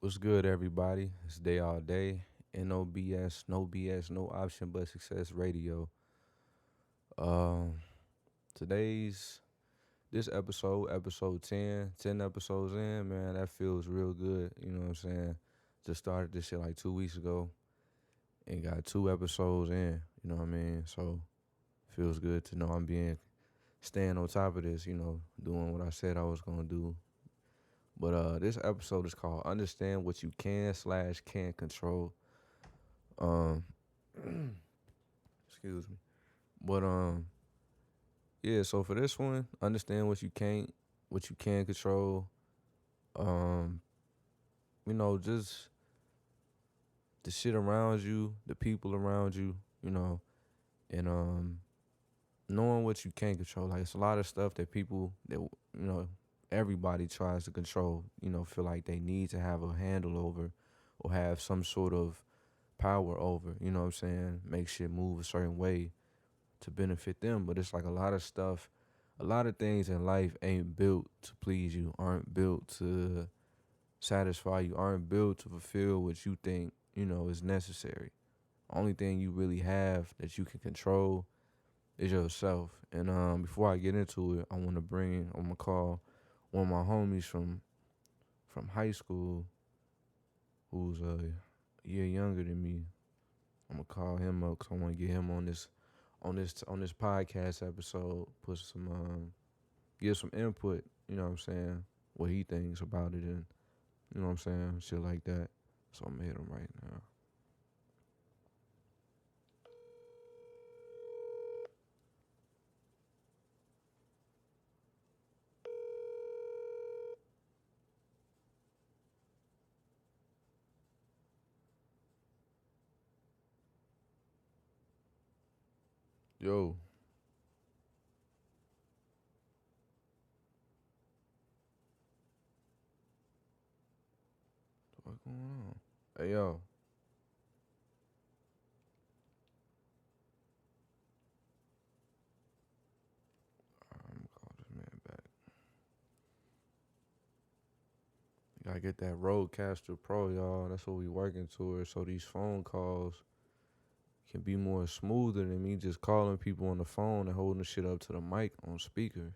What's good, everybody? It's Day All Day. N.O.B.S. No BS, no option but success radio. Um, today's this episode, episode 10 episodes in, man, that feels real good. You know what I'm saying? Just started this shit like 2 weeks ago and got 2 episodes in. You know what I mean? So feels good to know I'm being staying on top of this. Doing what I said I was gonna do. But this episode is called "Understand What You Can Slash Can't Control." Um, excuse me. But yeah. So for this one, understand what you can control. Um, just the shit around you, the people around you. You know, and knowing what you can't control. Like it's a lot of stuff that people that everybody tries to control. Feel like they need to have a handle over, or have some sort of power over. You know what I'm saying? Make shit move a certain way to benefit them. But it's like a lot of things in life ain't built to please you, aren't built to satisfy you, aren't built to fulfill what you think, is necessary. Only thing you really have that you can control is yourself. And before I get into it, I'm gonna call one of my homies from high school who's a year younger than me. I'm gonna call him up because I want to get him on this podcast episode. Put some give some input. You know what I'm saying? What he thinks about it, and you know what I'm saying, shit like that. So I'm gonna hit him right now. Yo, what going on? Hey yo, I'm gonna call this man back. You gotta get that Roadcaster Pro, y'all. That's what we working towards. So these phone calls can be more smoother than me just calling people on the phone and holding the shit up to the mic on speaker.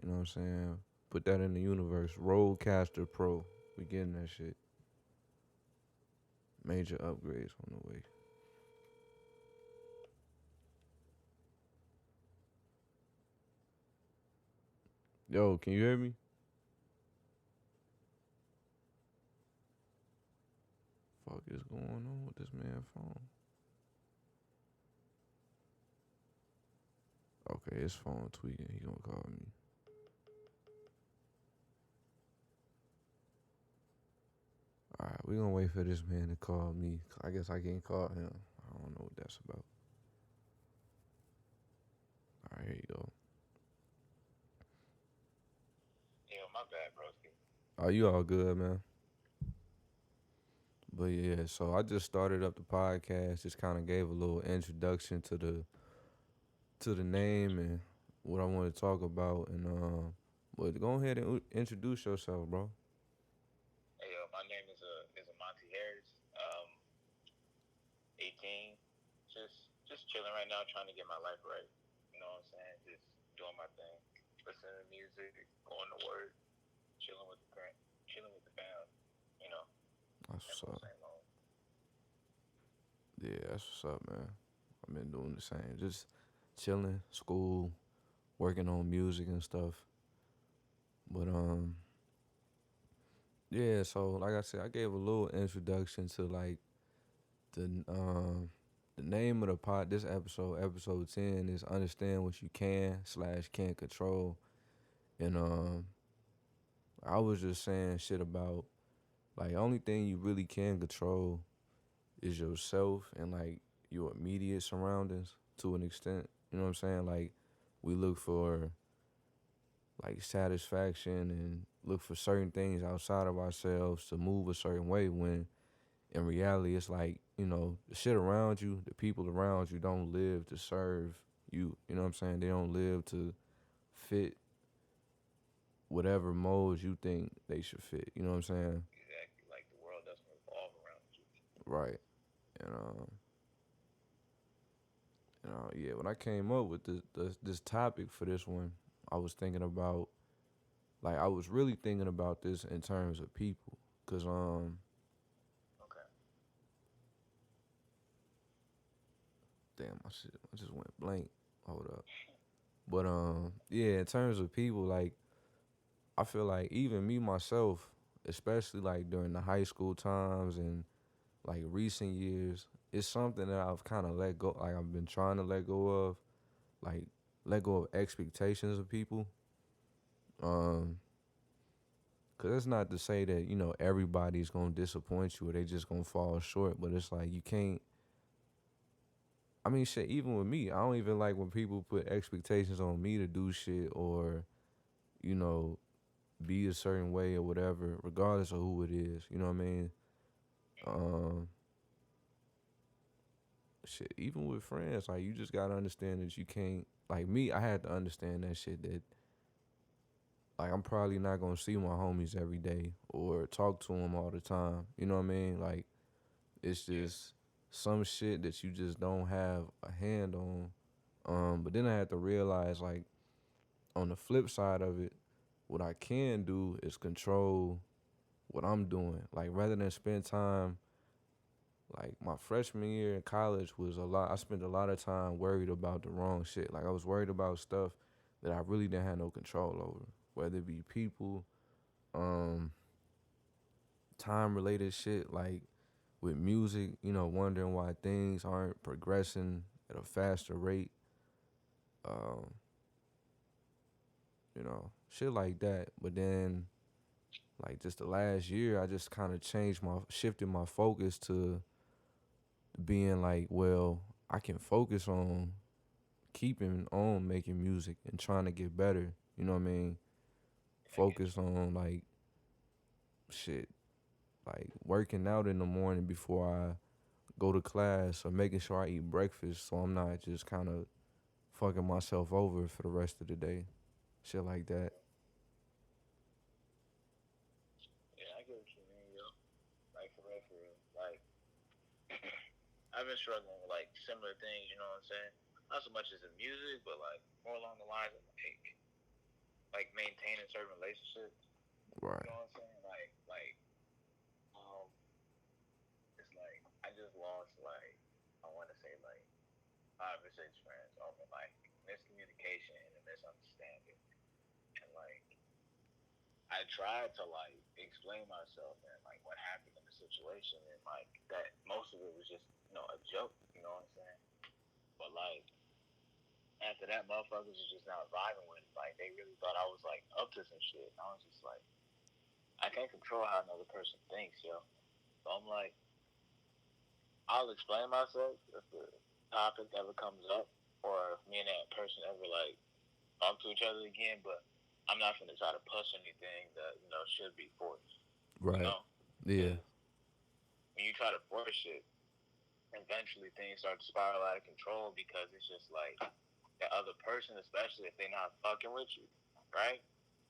You know what I'm saying? Put that in the universe. Roadcaster Pro. We getting that shit. Major upgrades on the way. Yo, can you hear me? Fuck is going on with this man phone? Okay, his phone tweaking. He gonna call me. Alright, we gonna wait for this man to call me. I guess I can't call him. I don't know what that's about. Alright, here you go. Yo, my bad, broski. Oh, you all good, man? But yeah, so I just started up the podcast. Just kind of gave a little introduction to the name and what I want to talk about. And but go ahead and introduce yourself, bro. Hey, yo, my name is Amonte Harris. 18. Just chilling right now, trying to get my life right. You know what I'm saying? Just doing my thing, listening to music, going to work, chilling with the chilling with the fam. You know, That's same what's old, up. same old. Yeah, that's what's up, man. I've been doing the same. Just chilling, school, working on music and stuff. But yeah. So like I said, I gave a little introduction to like the name of the pod. This episode 10, is understand what you can slash can't control. And I was just saying shit about like only thing you really can control is yourself and like your immediate surroundings to an extent. You know what I'm saying? Like we look for like satisfaction and look for certain things outside of ourselves to move a certain way when in reality it's like, the shit around you, the people around you don't live to serve you. You know what I'm saying? They don't live to fit whatever modes you think they should fit. You know what I'm saying? Exactly. right. And yeah, when I came up with this topic for this one, I was thinking about like I was really thinking about this in terms of people, cause Okay. damn, my shit, I just went blank. Hold up. But yeah, in terms of people, like I feel like even me myself, especially like during the high school times and like recent years, it's something that I've kind of let go. Like I've been trying to let go of, like let go of expectations of people. Um, Cause it's not to say that everybody's gonna disappoint you or they just gonna fall short, but it's like you can't. I mean, shit. Even with me, I don't even like when people put expectations on me to do shit or you know be a certain way or whatever, regardless of who it is. You know what I mean? Um, Shit. Even with friends, like you just gotta understand that you can't. Like me, I had to understand that shit. That like I'm probably not gonna see my homies every day or talk to them all the time. You know what I mean? Like it's Yeah. just some shit that you just don't have a hand on. But then I had to realize, like, on the flip side of it, what I can do is control what I'm doing. Like, rather than spend time, like, my freshman year in college was a lot. I spent a lot of time worried about the wrong shit. Like, I was worried about stuff that I really didn't have no control over, whether it be people, um, time related shit, like with music, wondering why things aren't progressing at a faster rate, um, shit like that. But then, like just the last year, I just kind of shifted my focus to being like, well, I can focus on keeping on making music and trying to get better. You know what I mean? Yeah, I get Focus on like shit, like working out in the morning before I go to class or making sure I eat breakfast so I'm not just kind of fucking myself over for the rest of the day. Shit like that. you. Yeah, I get what you mean, yo. Like for real, for real. Like I've been struggling with like similar things. You know what I'm saying? Not so much as in music, but like more along the lines of like maintaining certain relationships. You Right. know what I'm saying? Um, it's like I just lost like I want to say like 5 or 6 friends over like miscommunication and a misunderstanding, and like I tried to like explain myself and like what happened in the situation and like that most of it was just a joke. You know what I'm saying? But like after that, motherfuckers was just not vibing with it. Like they really thought I was like up to some shit. And I was just like, I can't control how another person thinks, yo. So I'm like, I'll explain myself if the topic ever comes up, or if me and that person ever like talk to each other again. But I'm not gonna try to push anything that should be forced. You Right. know, Yeah. because when you try to force shit, eventually things start to spiral out of control because it's just like the other person, especially if they're not fucking with you, right?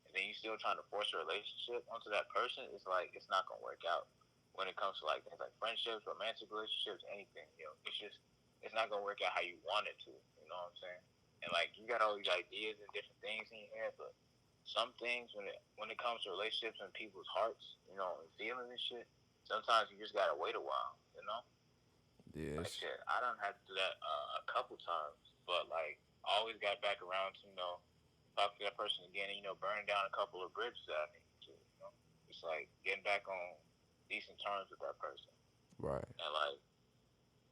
And then you still trying to force a relationship onto that person, it's like it's not gonna work out. When it comes to like things like friendships, romantic relationships, anything, it's not gonna work out how you want it to. You know what I'm saying? And like you got all these ideas and different things in your head, but some things when it comes to relationships and people's hearts, and feelings and shit, sometimes you just gotta wait a while, you know? Like Yes. shit, I done had to do that a couple times, but like I always got back around to talk to that person again, and burn down a couple of bridges that I needed to. It's like getting back on decent terms with that person, Right. and like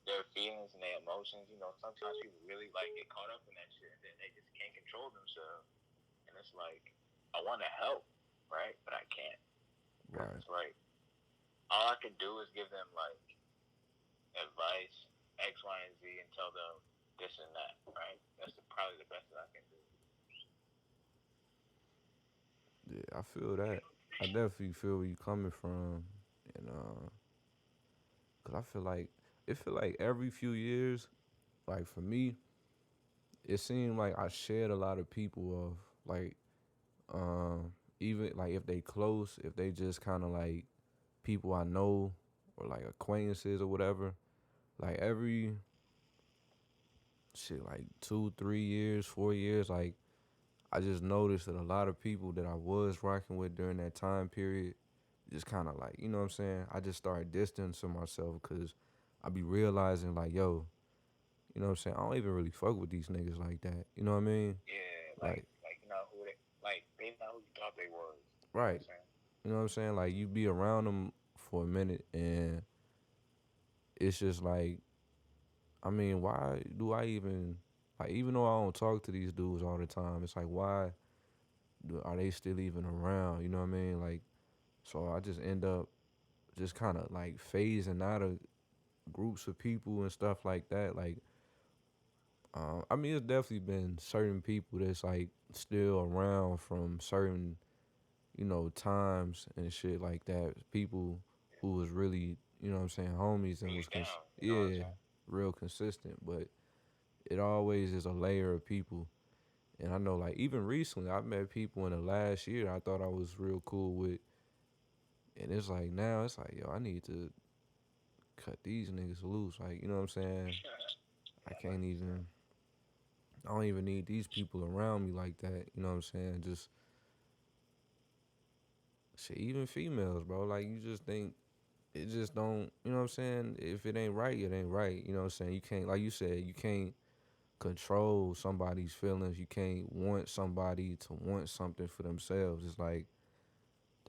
their feelings and their emotions. Sometimes people really like get caught up in that shit, and then they just can't control themselves, and it's like I want to help, right, but I can't because Right. it's like all I can do is give them like advice X, Y, and Z, and tell them this and that, right? That's probably the best that I can do. Yeah, I feel that. I definitely feel where you coming from, and cause I feel like every few years, like for me, it seemed like I shed a lot of people of like, even like if they close, if they just kind of like people I know or like acquaintances or whatever. Like every shit, like 2, 3 years, 4 years, like I just noticed that a lot of people that I was rocking with during that time period just kind of like, you know what I'm saying? I just started distancing myself because I be realizing like, yo, you know what I'm saying? I don't even really fuck with these niggas like that. You know what I mean? Yeah, Like, like you know who they not who you thought they was. You know what right. I'm saying? You know what I'm saying? Like you be around them for a minute and it's just like, I mean, why do I even like even though I don't talk to these dudes all the time, it's like why are they still even around? You know what I mean? Like so I just end up just kind of like phasing out of groups of people and stuff like that. Like, I mean, it's definitely been certain people that's like still around from certain, times and shit like that. People who was really, you know what I'm saying, homies and Really was, down. You know what I'm yeah, saying? real consistent. But it always is a layer of people. And I know, like, even recently, I met people in the last year I thought I was real cool with. And it's like, now it's like, yo, I need to cut these niggas loose. Like, you know what I'm saying? I Yeah, can't even, I don't even need these people around me like that. You know what I'm saying? Just shit, even females, bro. Like you just think it just don't. You know what I'm saying? If it ain't right, it ain't right. You know what I'm saying? You can't, like you said, you can't control somebody's feelings. You can't want somebody to want something for themselves. It's like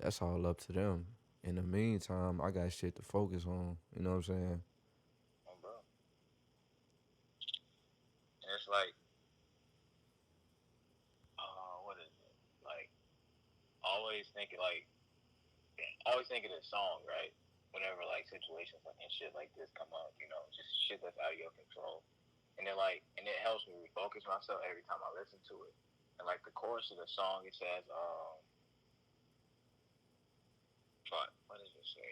that's all up to them. In the meantime, I got shit to focus on. You know what I'm saying? bro. And it's like, what is it? Like always thinking like always think of this song, right? Whenever like situations like and shit like this come up, you know, just shit that's out of your control. And then like and it helps me refocus myself every time I listen to it. And like the chorus of the song it says, what does it say,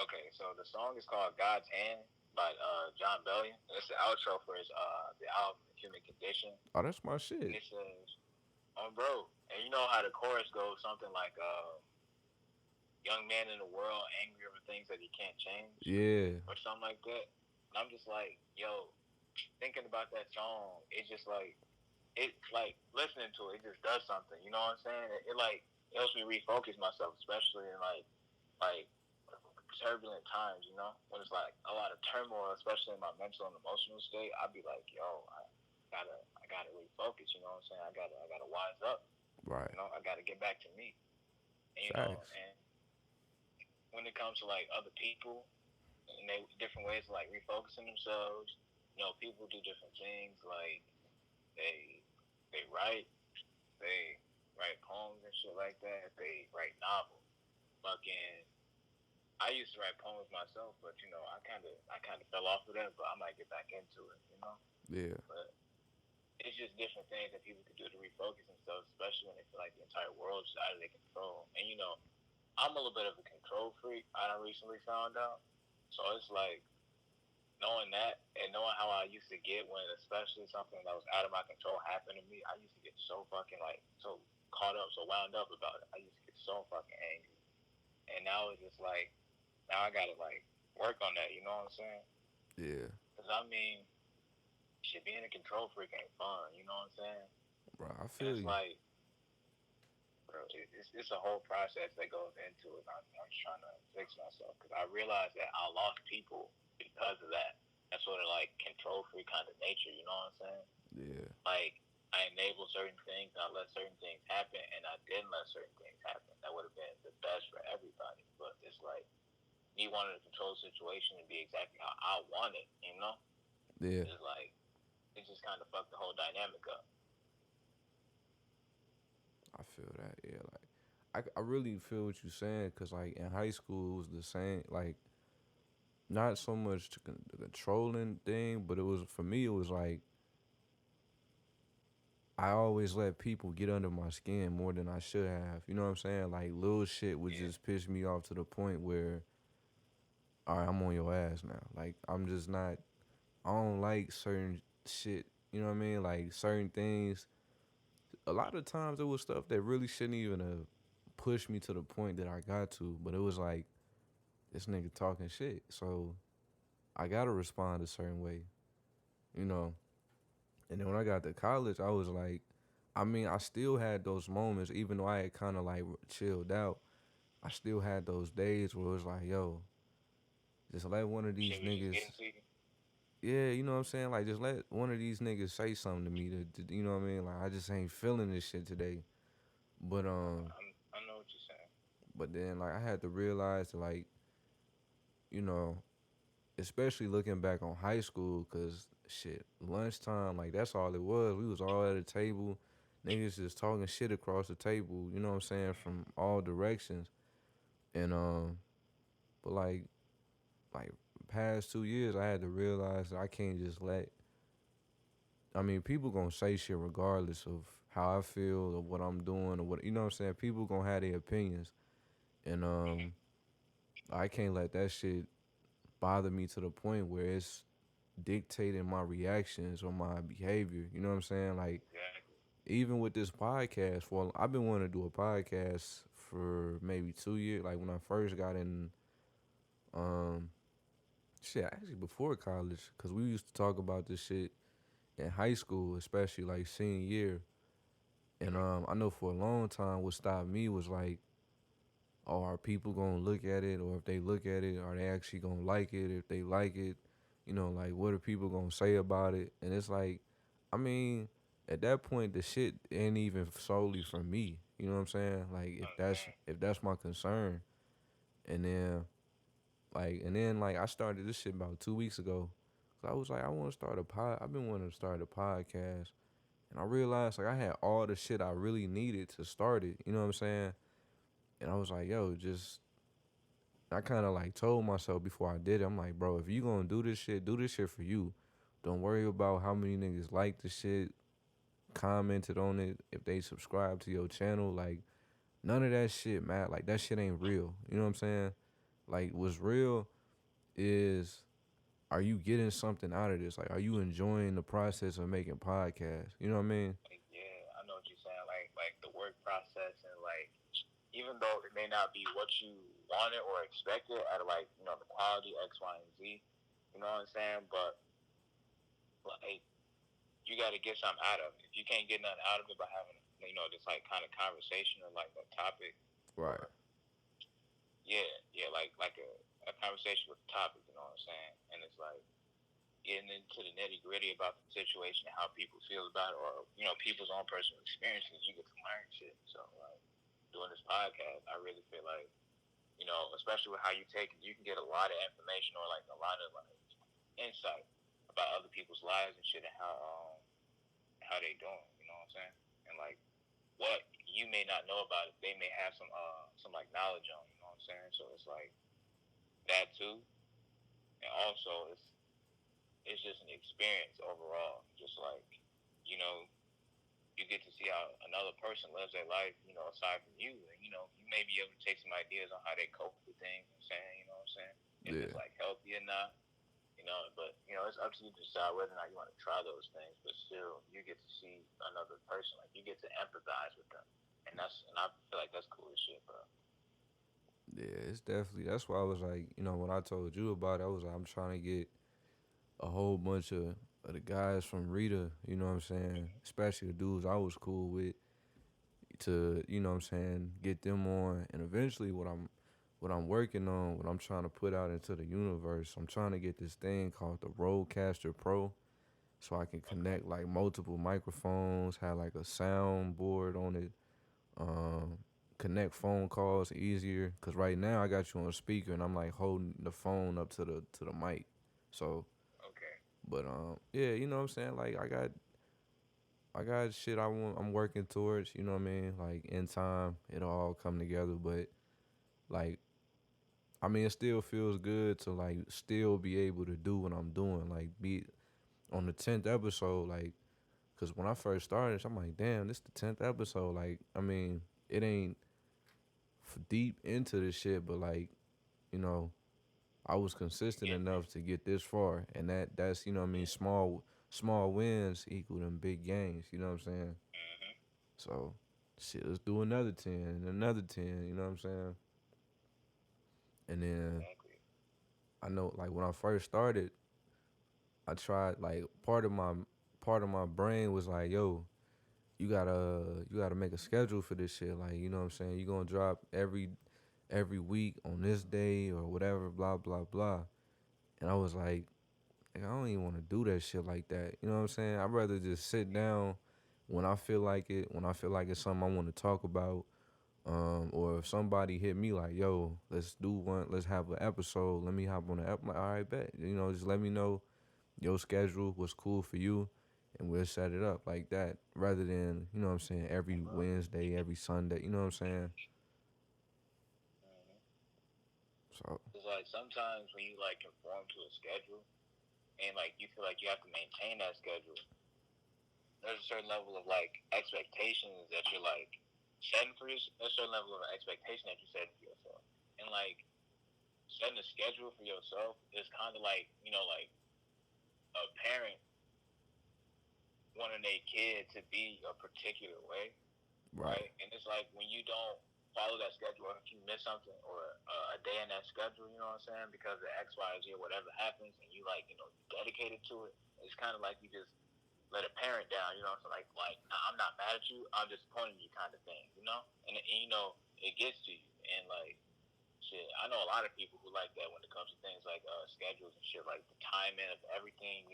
Okay, so the song is called God's Hand by John Bellion. And it's the outro for his the album Human Condition. Oh, that's my And shit. it says, bro, and you know how the chorus goes something like young man in the world angry over things that he can't change Yeah. or something like that. And I'm just like, yo, thinking about that song, it's like listening to it, it just does something. You know what I'm saying? It like it helps me refocus myself, especially in like turbulent times. You know, when it's like a lot of turmoil, especially in my mental and emotional state. I'd be like, yo, I gotta refocus. You know what I'm saying? I gotta wise up. Right. You know, I gotta get back to me. And, you know, Facts. and when it comes to like other people and they different ways of like refocusing themselves. You know, people do different things. Like they they write, they write poems and shit like that. They write novels. Fucking, I used to write poems myself, but you know, I kind of fell off of that. But I might get back into it. You know, Yeah. but it's just different things that people can do to refocus themselves, especially when they feel like the entire world's out of their control. And you know, I'm a little bit of a control freak. I recently found out. So it's like knowing that and knowing how I used to get when especially something that was out of my control happened to me, I used to get so fucking like so caught up, so wound up about it. I used to get so fucking angry. And now it's just like now I gotta like work on that, you know what I'm saying? Yeah. Cause I mean, shit being a control freak ain't fun, you know what I'm saying? Bro, I And feel it's you. like, bro, it's a whole process that goes into it. I'm just trying to fix myself because I realized that I lost people because of that. That's sort of like control free kind of nature, you know what I'm saying? Yeah. Like I enabled certain things, I let certain things happen, and I didn't let certain things happen. That would have been the best for everybody. But it's like me wanting to control the situation and be exactly how I want it, you know? Yeah. It's like it just kind of fucked the whole dynamic up. I feel that. Yeah. Like, I really feel what you're saying because, like, in high school, it was the same. Like, not so much the controlling thing, but it was, for me, it was like, I always let people get under my skin more than I should have. You know what I'm saying? Like, little shit would Yeah, just piss me off to the point where, all right, I'm on your ass now. Like, I'm just not, I don't like certain shit. You know what I mean? Like, certain things. A lot of times it was stuff that really shouldn't even have pushed me to the point that I got to. But it was like this nigga talking shit, so I gotta respond a certain way, you know. And then when I got to college, I was like, I mean, I still had those moments, even though I had kind of like chilled out. I still had those days where it was like, yo, just let one of these Shit was just niggas, getting to you. yeah, you know what I'm saying? Like, just let one of these niggas say something to me to you know what I mean? Like, I just ain't feeling this shit today. But I know what you're saying. but then like I had to realize that like, you know, especially looking back on high school, cause shit, lunchtime, like that's all it was. We was all at a table, niggas just talking shit across the table. You know what I'm saying, from all directions. And but like past 2 years, I had to realize that I can't just let. I mean, people gonna say shit regardless of how I feel or what I'm doing or what you know what I'm saying. People gonna have their opinions, and I can't let that shit bother me to the point where it's dictating my reactions or my behavior. You know what I'm saying? Like Exactly. even with this podcast, well, I've been wanting to do a podcast for maybe 2 years. Like when I first got in, um, shit, actually before college, because we used to talk about this shit in high school, especially like senior year. And I know for a long time, what stopped me was like, oh, are people gonna look at it, or if they look at it, are they actually gonna like it? If they like it, you know, like what are people gonna say about it? And it's like, I mean, at that point, the shit ain't even solely for me. You know what I'm saying? Like if that's my concern, and then I started this shit about 2 weeks ago. So I was like, I want to start a pod. I've been wanting to start a podcast, and I realized like I had all the shit I really needed to start it. You know what I'm saying? And I was like, yo, just I kind of like told myself before I did it, I'm like, bro, if you gonna do this shit for you. Don't worry about how many niggas like the shit, commented on it, if they subscribe to your channel. Like, none of that shit, man. Like, that shit ain't real. You know what I'm saying? Like, what's real is, are you getting something out of this? Like, are you enjoying the process of making podcasts? You know what I mean? Like, yeah, I know what you're saying. Like the work process and like even though it may not be what you wanted or expected out of like the quality X, Y, and Z. You know what I'm saying? But like you got to get something out of it. If you can't get nothing out of it by having this like kind of conversation or like a topic Right. or yeah, like a conversation with a topic. You know what I'm saying? And it's like getting into the nitty gritty about the situation and how people feel about it, or people's own personal experiences. You get to learn shit. So like doing this podcast, I really feel like especially with how you take it, you can get a lot of information or like a lot of like insight about other people's lives and shit and how they doing. You know what I'm saying? And like what you may not know about it, they may have some like knowledge on. You know what I'm saying? So it's like that too, and also it's just an experience overall. Just like you know, you get to see how another person lives their life, aside from you. And, you may be able to take some ideas on how they cope with things and saying, you know what I'm saying? If Yeah. it's like healthy or not, but it's up to you to decide whether or not you want to try those things, but still you get to see another person, like you get to empathize with them. And I feel like that's cool as shit, bro. Yeah, it's definitely, that's why I was like, when I told you about it, I was like, I'm trying to get a whole bunch of the guys from Rita, you know what I'm saying? Especially the dudes I was cool with, to, you know what I'm saying, get them on. And eventually what I'm working on, what I'm trying to put out into the universe, I'm trying to get this thing called the Rodecaster Pro, so I can Okay. connect like multiple microphones, have like a sound board on it, um, connect phone calls easier. Cause right now I got you on speaker and I'm like holding the phone up to the mic. So, Okay. but yeah, you know what I'm saying. Like I got shit I'm working towards. You know what I mean. Like in time, it'll all come together. But like, I mean, it still feels good to like still be able to do what I'm doing. Like be on the 10th episode. Like, cause when I first started, I'm like, damn, this the 10th episode. Like, I mean, it ain't deep into this shit, but like, you know, I was You consistent getting there. enough to get this far, and that's you know what I mean. Yeah. Small wins equal them big gains. You know what I'm saying? Mm-hmm. So. shit, let's do another 10 and another 10. You know what I'm saying? And then Exactly. I know, like when I first started, I tried like part of my brain was like, yo, you gotta make a schedule for this shit. Like, you know what I'm saying? You gonna drop every week on this day or whatever, blah blah blah. And I was like, I don't even want to do that shit like that. You know what I'm saying? I'd rather just sit down when I feel like it, when I feel like it's something I want to talk about. Or if somebody hit me like, yo, let's do one, let's have an episode. Let me hop on the episode. Like, all right, bet. You know, just let me know your schedule, what's cool for you, and we'll set it up like that. Rather than, you know what I'm saying, every Wednesday, every Sunday. You know what I'm saying? Mm-hmm. So, It's like sometimes when you like conform to a schedule and like you feel like you have to maintain that schedule, there's a certain level of like expectations that you're like setting for yourself. A certain level of expectation that you're setting for yourself, and like setting a schedule for yourself is kind of like like a parent wanting a kid to be a particular way, right, right? And it's like when you don't follow that schedule, or if you miss something or a day in that schedule, you know what I'm saying, because of X, Y, Z or whatever happens, and you like you dedicated to it, it's kind of like you just let a parent down, you know. So like nah, I'm not mad at you, I'm disappointed in you, kind of thing, you know. And it gets to you, and like shit, I know a lot of people who like that when it comes to things like schedules and shit, like the timing of everything.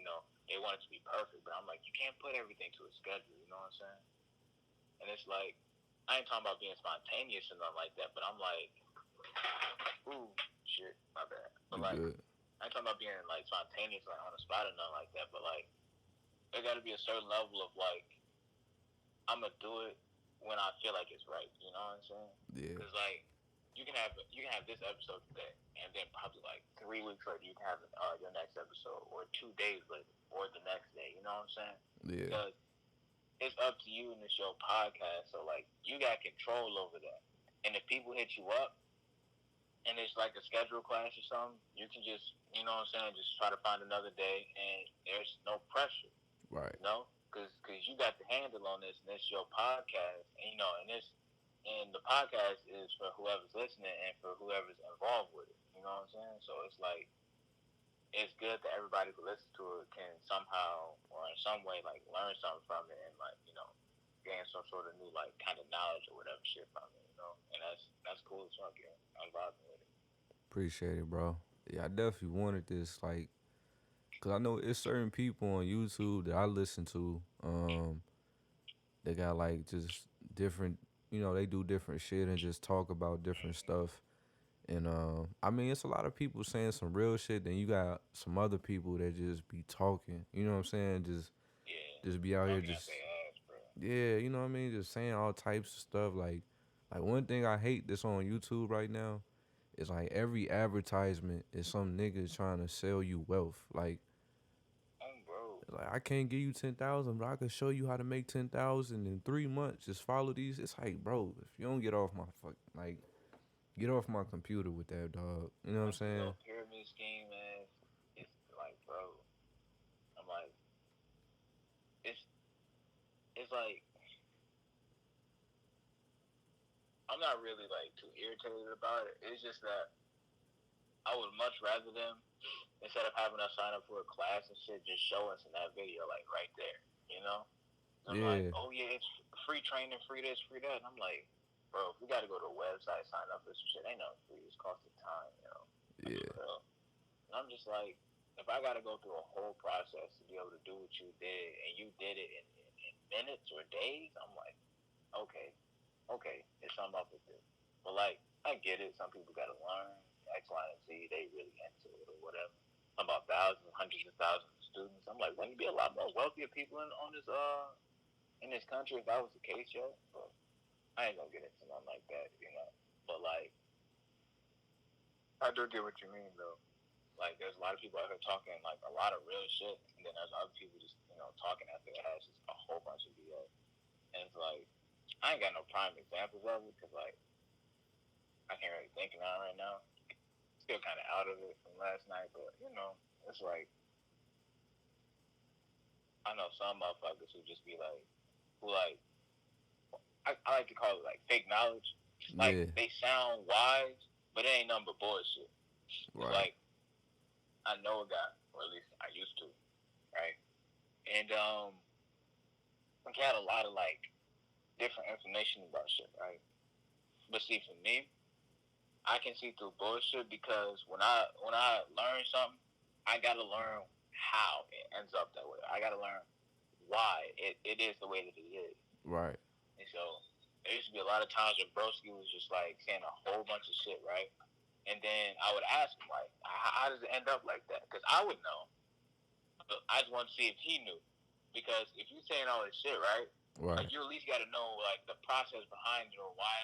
They want it to be perfect, but I'm like, you can't put everything to a schedule, you know what I'm saying? And it's like, I ain't talking about being spontaneous and nothing like that, but I'm like, ooh, shit, my bad. But you like, good. I ain't talking about being like spontaneous, like on the spot or nothing like that, but like, there got to be a certain level of like, I'm gonna do it when I feel like it's right. You know what I'm saying? Yeah, Because like you can have this episode today, and then probably like 3 weeks later you can have your next episode, or 2 days later, or the next day. You know what I'm saying? yeah, Because it's up to you, and it's your podcast, so like you got control over that. And if people hit you up and it's like a schedule clash or something, you can just what I'm saying, just try to find another day, and there's no pressure. right, Because you got the handle on this, and it's your podcast, and the podcast is for whoever's listening and for whoever's involved with it. You know what I'm saying? So it's like it's good that everybody who listens to it can somehow or in some way like learn something from it, and like gain some sort of new like kind of knowledge or whatever shit from it. And that's cool as fuck. Yeah, I'm vibing with it. appreciate it, bro. Yeah, I definitely wanted this, like, cause I know it's certain people on YouTube that I listen to. They got like just different, they do different shit and just talk about different stuff. And I mean, it's a lot of people saying some real shit. Then you got some other people that just be talking. You know what I'm saying? Yeah, Just be out here, talking out just their ass, bro. yeah. You know what I mean? Just saying all types of stuff. Like one thing I hate that's on YouTube right now is like every advertisement is some nigga trying to sell you wealth. Bro. Like I can't give you 10,000, but I can show you how to make 10,000 in 3 months. Just follow these. It's like, bro, if you don't get off my get off my computer with that, dog. You know what I'm Like the saying? little pyramid scheme, man. It's like, bro, I'm like, it's it's like I'm not really like too irritated about it. It's just that I would much rather them, instead of having us sign up for a class and shit, just show us in that video like right there. You know? I'm like, Yeah, oh yeah, it's free training, free this, free that. And I'm like, bro, if we got to go to a website, sign up for some shit, ain't nothing free. It's costing time. Like for yeah, real. And I'm just like, if I got to go through a whole process to be able to do what you did, and you did it in minutes or days, I'm like, okay, it's something up with this. But like, I get it. Some people got to learn X, Y, and Z. They really into it or whatever. I'm about thousands, hundreds of thousands of students. I'm like, wouldn't you be a lot more wealthier people in this country if that was the case, yo? But I ain't gonna get into nothing like that. But like, I do get what you mean though. Like, there's a lot of people out here talking like a lot of real shit, and then there's other people just talking out their ass just a whole bunch of BS. And it's like I ain't got no prime examples of it because like I can't really think of it right now. Still kind of out of it from last night, but it's like I know some motherfuckers who just be like, who like I like to fake knowledge. Like Yeah. they sound wise, but it ain't nothing but bullshit. Cause Right. like I know a guy, or at least I used to, right? And he had a lot of like different information about shit, right? But see, for me, I can see through bullshit because when I learn something, I gotta learn how it ends up that way. I gotta learn why it is the way that it is. Right. And so there used to be a lot of times when Broski was just like saying a whole bunch of shit, right? And then I would ask him like, how does it end up like that? Because I would know, but I just want to see if he knew. Because if you're saying all this shit, right? Right. Like you at least got to know like the process behind it, or why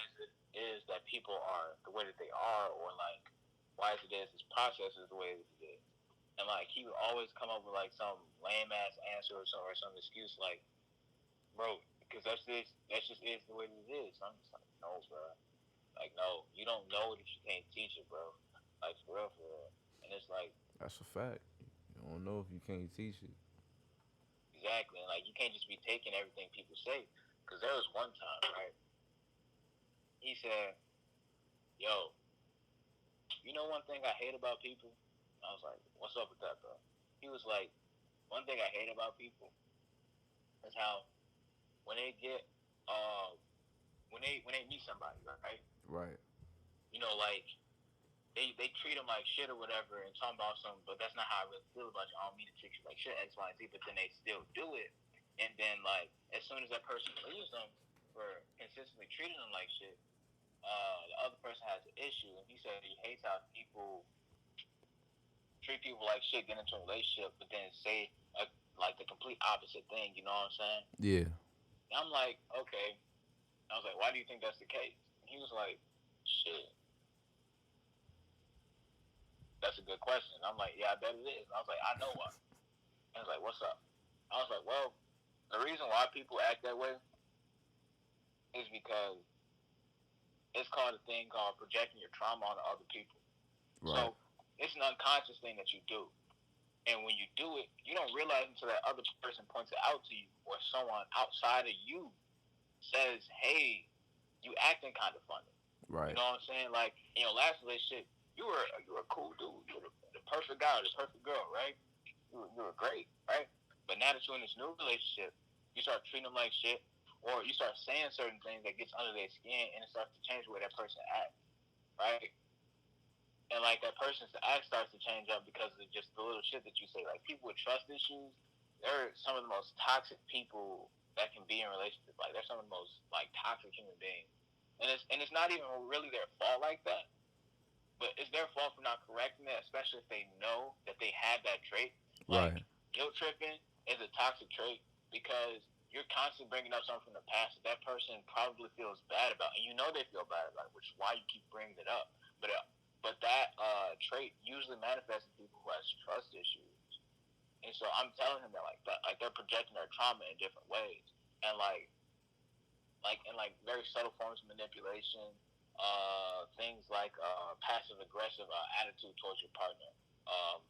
is that people are the way that they are, or like why is it is this process is the way that it is. And like he would always come up with like some lame ass answer or some excuse like, bro, because that's just is the way that it is. I'm just like, no, bro. Like, no, you don't know it if you can't teach it, bro. Like, for real, for real. And it's like, That's a fact. You don't know if you can't teach it. exactly. And, like, you can't just be taking everything people say. Because there was one time, right? He said, yo, you know one thing I hate about people? I was like, what's up with that, bro? He was like, one thing I hate about people is how when they get, when they meet somebody, right? Right. You know, like, they treat them like shit or whatever and talking about something, but that's not how I really feel about you. I don't mean to treat you like shit, X, Y, and Z, but then they still do it. And then, like, as soon as that person leaves them for consistently treating them like shit, the other person has an issue. And he said he hates how people treat people like shit, get into a relationship, but then say, like, the complete opposite thing, you know what I'm saying? Yeah. And I'm like, okay. I was like, why do you think that's the case? And he was like, shit, that's a good question. And I'm like, yeah, I bet it is. And I was like, I know why. And I was like, what's up? I was like, well, the reason why people act that way is because it's called a thing called projecting your trauma onto other people. Right. So it's an unconscious thing that you do. And when you do it, you don't realize until that other person points it out to you, or someone outside of you says, hey, you acting kind of funny. You Right. know what I'm saying? Like, in your last relationship, you were a cool dude. You were the perfect guy, the perfect girl, right? You were great, right? But now that you're in this new relationship, you start treating them like shit, or you start saying certain things that gets under their skin, and it starts to change the way that person acts, right? And like that person's act starts to change up because of just the little shit that you say. Like people with trust issues, they're some of the most toxic people that can be in relationships. Like they're some of the most like toxic human beings, and it's not even really their fault like that, but it's their fault for not correcting it, especially if they know that they have that trait. Like Right. guilt tripping is a toxic trait because you're constantly bringing up something from the past that person probably feels bad about, and you know they feel bad about it, which is why you keep bringing it up. But that trait usually manifests in people who has trust issues, and so I'm telling him that like they're projecting their trauma in different ways, and like very subtle forms of manipulation, things like passive aggressive attitude towards your partner,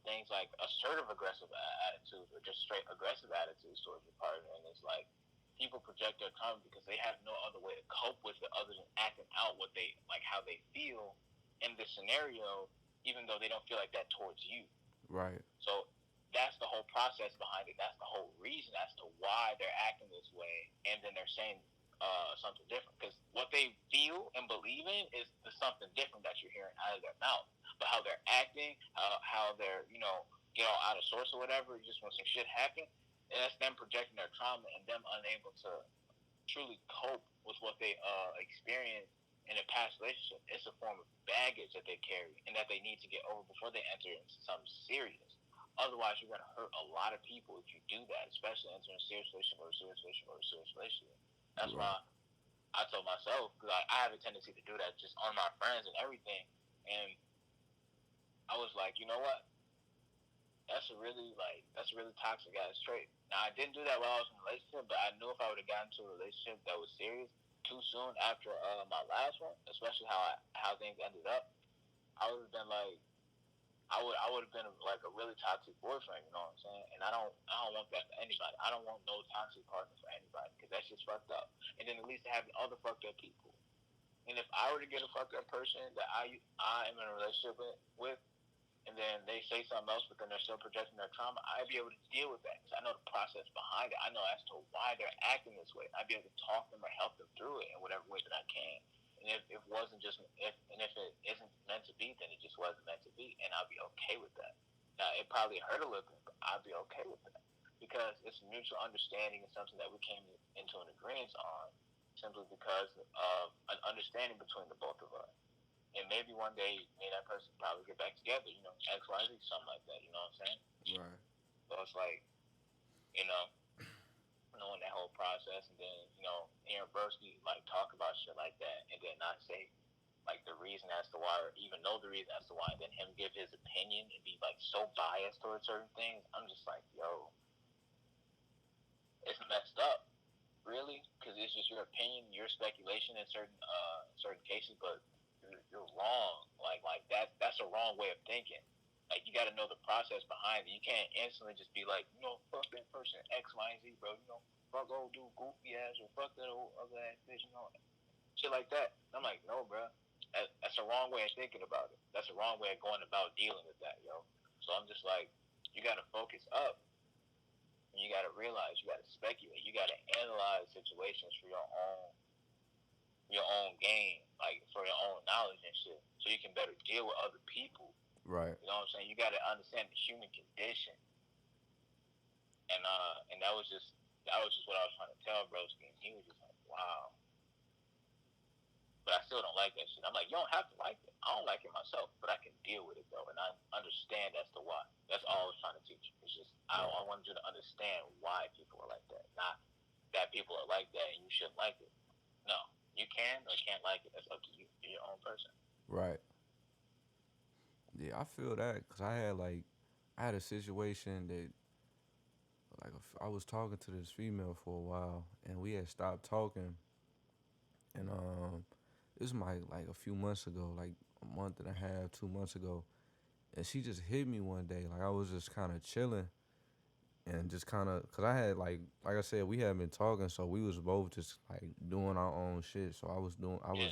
things like assertive aggressive attitudes or just straight aggressive attitudes towards your partner, and it's like people project their trauma because they have no other way to cope with it other than acting out what they like how they feel in this scenario, even though they don't feel like that towards you. Right. So that's the whole process behind it. That's the whole reason as to why they're acting this way, and then they're saying something different. Because what they feel and believe in is the something different that you're hearing out of their mouth. But how they're acting, how they're get all out of sorts or whatever, just when some shit happen, and that's them projecting their trauma and them unable to truly cope with what they experience in a past relationship. It's a form of baggage that they carry and that they need to get over before they enter into something serious. Otherwise, you're going to hurt a lot of people if you do that, especially entering a serious relationship or a serious relationship or a serious relationship. That's Right. why I told myself, because I have a tendency to do that just on my friends and everything. And I was like, you know what? That's a really toxic ass trait. Now I didn't do that while I was in a relationship, but I knew if I would have gotten into a relationship that was serious too soon after my last one, especially how things ended up, I would have been like I would have been like a really toxic boyfriend, you know what I'm saying? And I don't want that for anybody. I don't want no toxic partner for anybody because that's just fucked up. And then at least having other fucked up people. And if I were to get a fucked up person that I am in a relationship with, and then they say something else, but then they're still projecting their trauma, I'd be able to deal with that because I know the process behind it. I know as to why they're acting this way. I'd be able to talk them or help them through it in whatever way that I can. And if it wasn't just if it isn't meant to be, then it just wasn't meant to be, and I'll be okay with that. Now it probably hurt a little bit, but I'll be okay with that because it's mutual understanding and something that we came into an agreement on, simply because of an understanding between the both of us. And maybe one day, me and that person probably get back together, X, Y, Z, something like that, you know what I'm saying? Right. So it's like, you know, knowing that whole process and then, Aaron Bursky, like, talk about shit like that and then not say, like, the reason as to why or even know the reason as to why, and then him give his opinion and be, like, so biased towards certain things. I'm just like, yo, it's messed up, really, because it's just your opinion, your speculation in certain cases, but you're wrong. Like that's a wrong way of thinking. Like you got to know the process behind it. You can't instantly just be like, fuck that person X, Y, and Z, bro. Fuck old dude goofy ass or fuck that old ugly ass bitch, shit like that. I'm like, no, bro. That's a wrong way of thinking about it. That's a wrong way of going about dealing with that, yo. So I'm just like, you got to focus up. And you got to realize, you got to speculate, you got to analyze situations for your own game, like for your own knowledge and shit, so you can better deal with other people. Right. You know what I'm saying? You got to understand the human condition, and that was just what I was trying to tell Broski, and he was just like, wow. But I still don't like that shit. I'm like, you don't have to like it. I don't like it myself, but I can deal with it though, and I understand as to why. That's all I was trying to teach you. It's just I wanted you to understand why people are like that, not that people are like that and you shouldn't like it. No, you can or can't like it. That's up to you. You're your own person. Right. Yeah, I feel that because I had a situation that I was talking to this female for a while, and we had stopped talking, and this was like a few months ago, like a month and a half, 2 months ago, and she just hit me one day, like I was just kind of chilling, and just kind of, cause I had like I said, we had been talking, so we was both just like doing our own shit. So Yeah.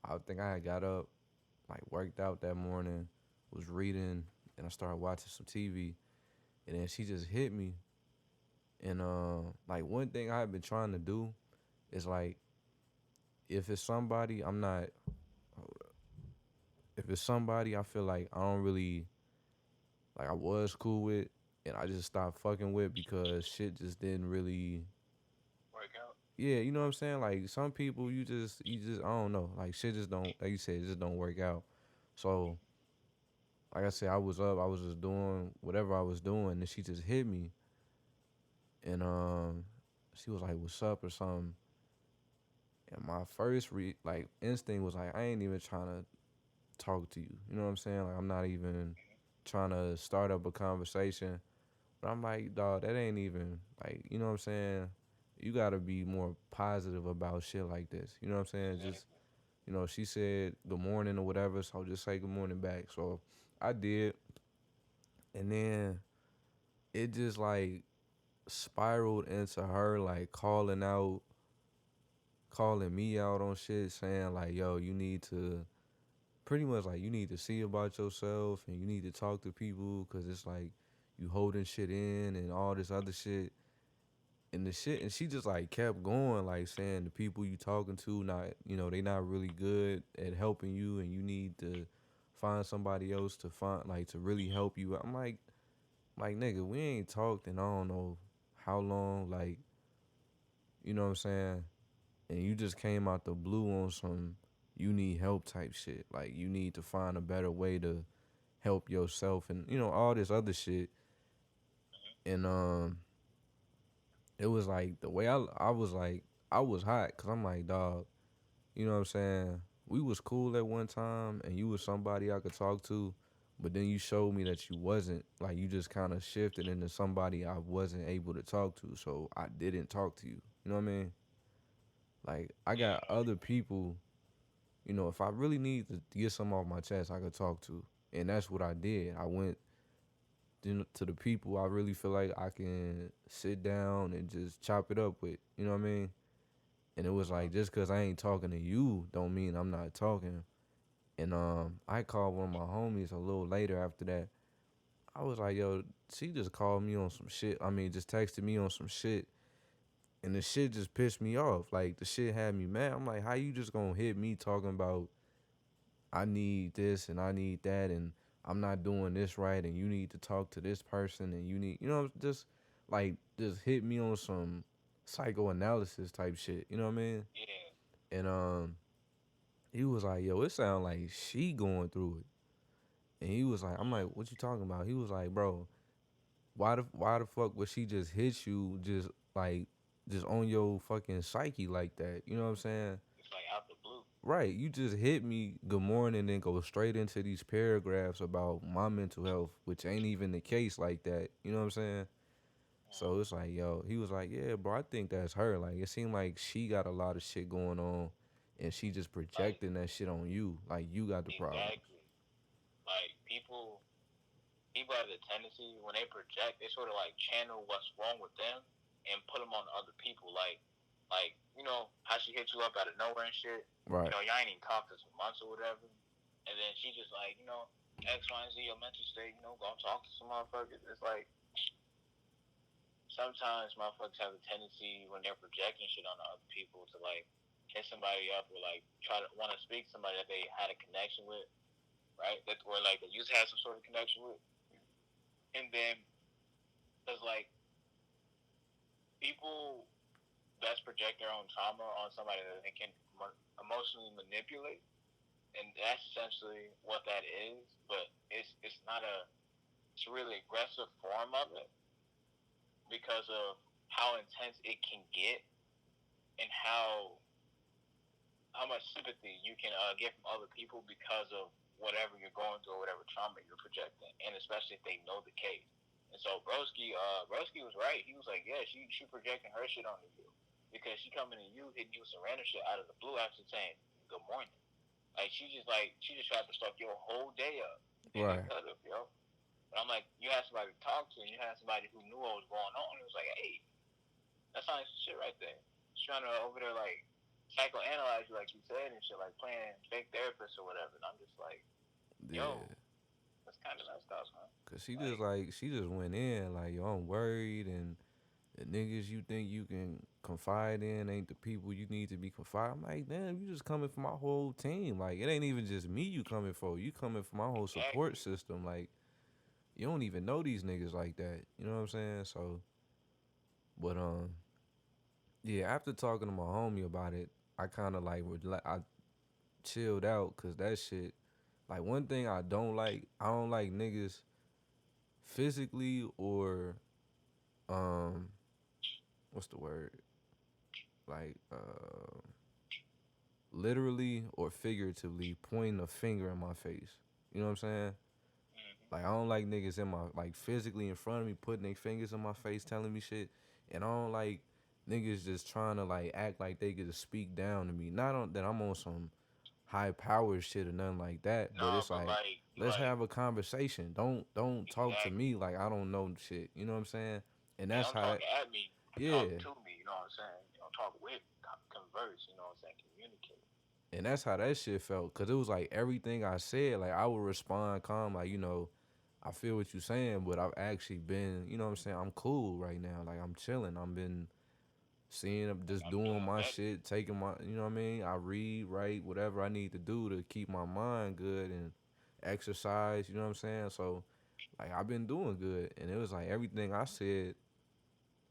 I think I had got up, like worked out that morning, was reading, and I started watching some TV, and then she just hit me, and like one thing I have been trying to do is like if it's somebody I'm not, if it's somebody I feel like I don't really like I was cool with, and I just stopped fucking with because shit just didn't really. Work out. Yeah, you know what I'm saying? Like some people you just I don't know. Like shit just don't, like you said, it just don't work out. So like I said, I was up, I was just doing whatever I was doing, and she just hit me, and she was like, "What's up?" or something. And my first like instinct was like, I ain't even trying to talk to you. You know what I'm saying? Like I'm not even trying to start up a conversation. But I'm like, dog, that ain't even like, you know what I'm saying? You gotta be more positive about shit like this. You know what I'm saying? Just, Exactly. she said good morning or whatever, so I'll just say good morning back. So I did, and then it just like spiraled into her like calling me out on shit, saying like, yo, you need to pretty much like you need to see about yourself and you need to talk to people because it's like you holding shit in and all this other shit. And the shit, and she just like kept going, like saying the people you talking to not, they not really good at helping you, and you need to find somebody else to find like to really help you. I'm like nigga, we ain't talked in I don't know how long, like you know what I'm saying, and you just came out the blue on some you need help type shit, like you need to find a better way to help yourself, and all this other shit, and it was like the way I was like I was hot because I'm like, dog, you know what I'm saying? We was cool at one time and you was somebody I could talk to, but then you showed me that you wasn't. Like you just kind of shifted into somebody I wasn't able to talk to, so I didn't talk to you. You know what I mean? Like I Yeah, got other people, if I really need to get something off my chest, I could talk to. And that's what I did. I went to the people I really feel like I can sit down and just chop it up with. You know what I mean? And it was Uh-huh. like, just cause I ain't talking to you don't mean I'm not talking. And I called one of my homies a little later after that. I was like, yo, she just called me on some shit. I mean, just texted me on some shit. And the shit just pissed me off. Like, the shit had me mad. I'm like, how you just gonna hit me talking about I need this and I need that and I'm not doing this right and you need to talk to this person and you need, just like, just hit me on some psychoanalysis type shit. You know what I mean? Yeah. And he was like, yo, it sound like she going through it. And he was like, I'm like, what you talking about? He was like, bro, why the fuck would she just hit you just like just on your fucking psyche like that? You know what I'm saying? It's like out the blue. Right, you just hit me good morning and go straight into these paragraphs about my mental health, which ain't even the case like that. You know what I'm saying? So it's like, yo, he was like, yeah, bro, I think that's her. Like, it seemed like she got a lot of shit going on and she just Like projecting that shit on you. Like, you got the problems. exactly. Like people have the tendency when they project, they sort of like channel what's wrong with them and put them on other people. Like you know how she hit you up out of nowhere and shit. You Right. know, y'all ain't even talked for some months or whatever, and then she just like, you know, X, Y, and Z, your mental state. You know, go talk to some motherfuckers. It's like sometimes motherfuckers have a tendency when they're projecting shit on other people to like hit somebody up or like try to want to speak to somebody that they had a connection with, right? That or like they used to have some sort of connection with, and then there's like people best project their own trauma on somebody that they can emotionally manipulate, and that's essentially what that is. But it's not a it's a really aggressive form of it because of how intense it can get and how much sympathy you can get from other people because of whatever you're going through or whatever trauma you're projecting, and especially if they know the case. And so Broski was right. He was like, yeah, she projecting her shit onto you because she coming to you, hitting you with some random shit out of the blue after saying good morning. She just tried to start your whole day up, and it Right. could have, yo. But I'm like, you had somebody to talk to, and you had somebody who knew what was going on. It was like, hey, that's not shit right there. She's trying to over there like psychoanalyze you, like you said, and shit, like playing fake therapist or whatever. And I'm just like, yo, Yeah. that's kind of messed up, man. Cause she just Like, like she just went in like, yo, I'm worried and the niggas you think you can confide in ain't the people you need to be confiding. I'm like, damn, you just coming for my whole team. Like, it ain't even just me you coming for. You coming for my whole support exactly. system. Like, you don't even know these niggas like that. You know what I'm saying? So, but yeah. After talking to my homie about it, I kind of like I chilled out because that shit. Like one thing I don't like niggas physically or um, what's the word? Like literally or figuratively pointing a finger in my face. You know what I'm saying? Mm-hmm. Like I don't like niggas in my like physically in front of me putting their fingers in my face telling me shit. And I don't like niggas just trying to like act like they could speak down to me. Not on that I'm on some high power shit or nothing like that, but No, it's but like let's like have a conversation. Don't talk to me exactly. like I don't know shit. You know what I'm saying? And Yeah, that's don't how talk that at me. Talk yeah. to me. You know what I'm saying? You know, talk with, converse. You know what I'm saying? Communicate. And that's how that shit felt. Cause it was like everything I said, like I would respond calm, like, I feel what you're saying, but I've actually been, you know what I'm saying? I'm cool right now. Like I'm chilling. I've been seeing Like just I'm doing doing my better. shit, taking my you know what I mean? I read, write, whatever I need to do to keep my mind good and exercise, you know what I'm saying? So like I've been doing good. And it was like everything I said,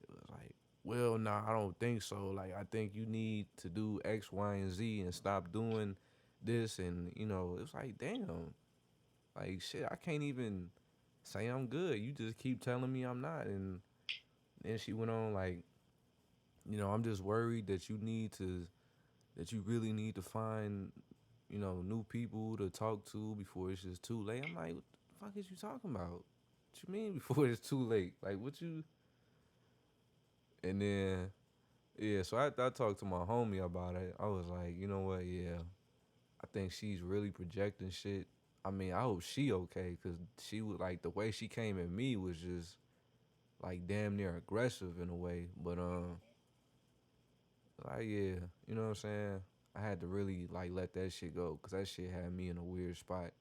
it was like, well, nah, I don't think so. Like, I think you need to do X, Y, and Z and stop doing this. And, it's like, damn, like, shit, I can't even say I'm good. You just keep telling me I'm not. And then she went on, like, I'm just worried that that you really need to find, new people to talk to before it's just too late. I'm like, what the fuck is you talking about? What you mean before it's too late? Like, what you. And then yeah, so I talked to my homie about it. I was like, you know what? Yeah, I think she's really projecting shit. I mean, I hope she okay, cause she was like the way she came at me was just like damn near aggressive in a way. But Like, yeah, you know what I'm saying? I had to really like let that shit go because that shit had me in a weird spot.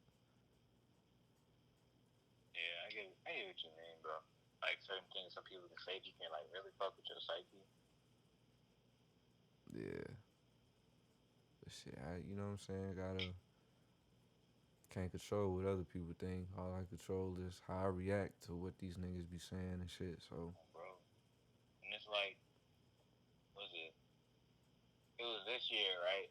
Yeah, I get what you mean, bro. Like certain things some people can say you can like really fuck with your psyche. Yeah, but shit, you know what I'm saying? Can't control what other people think. All I control is how I react to what these niggas be saying and shit. So, Bro. And it's like, was it? It was this year, right?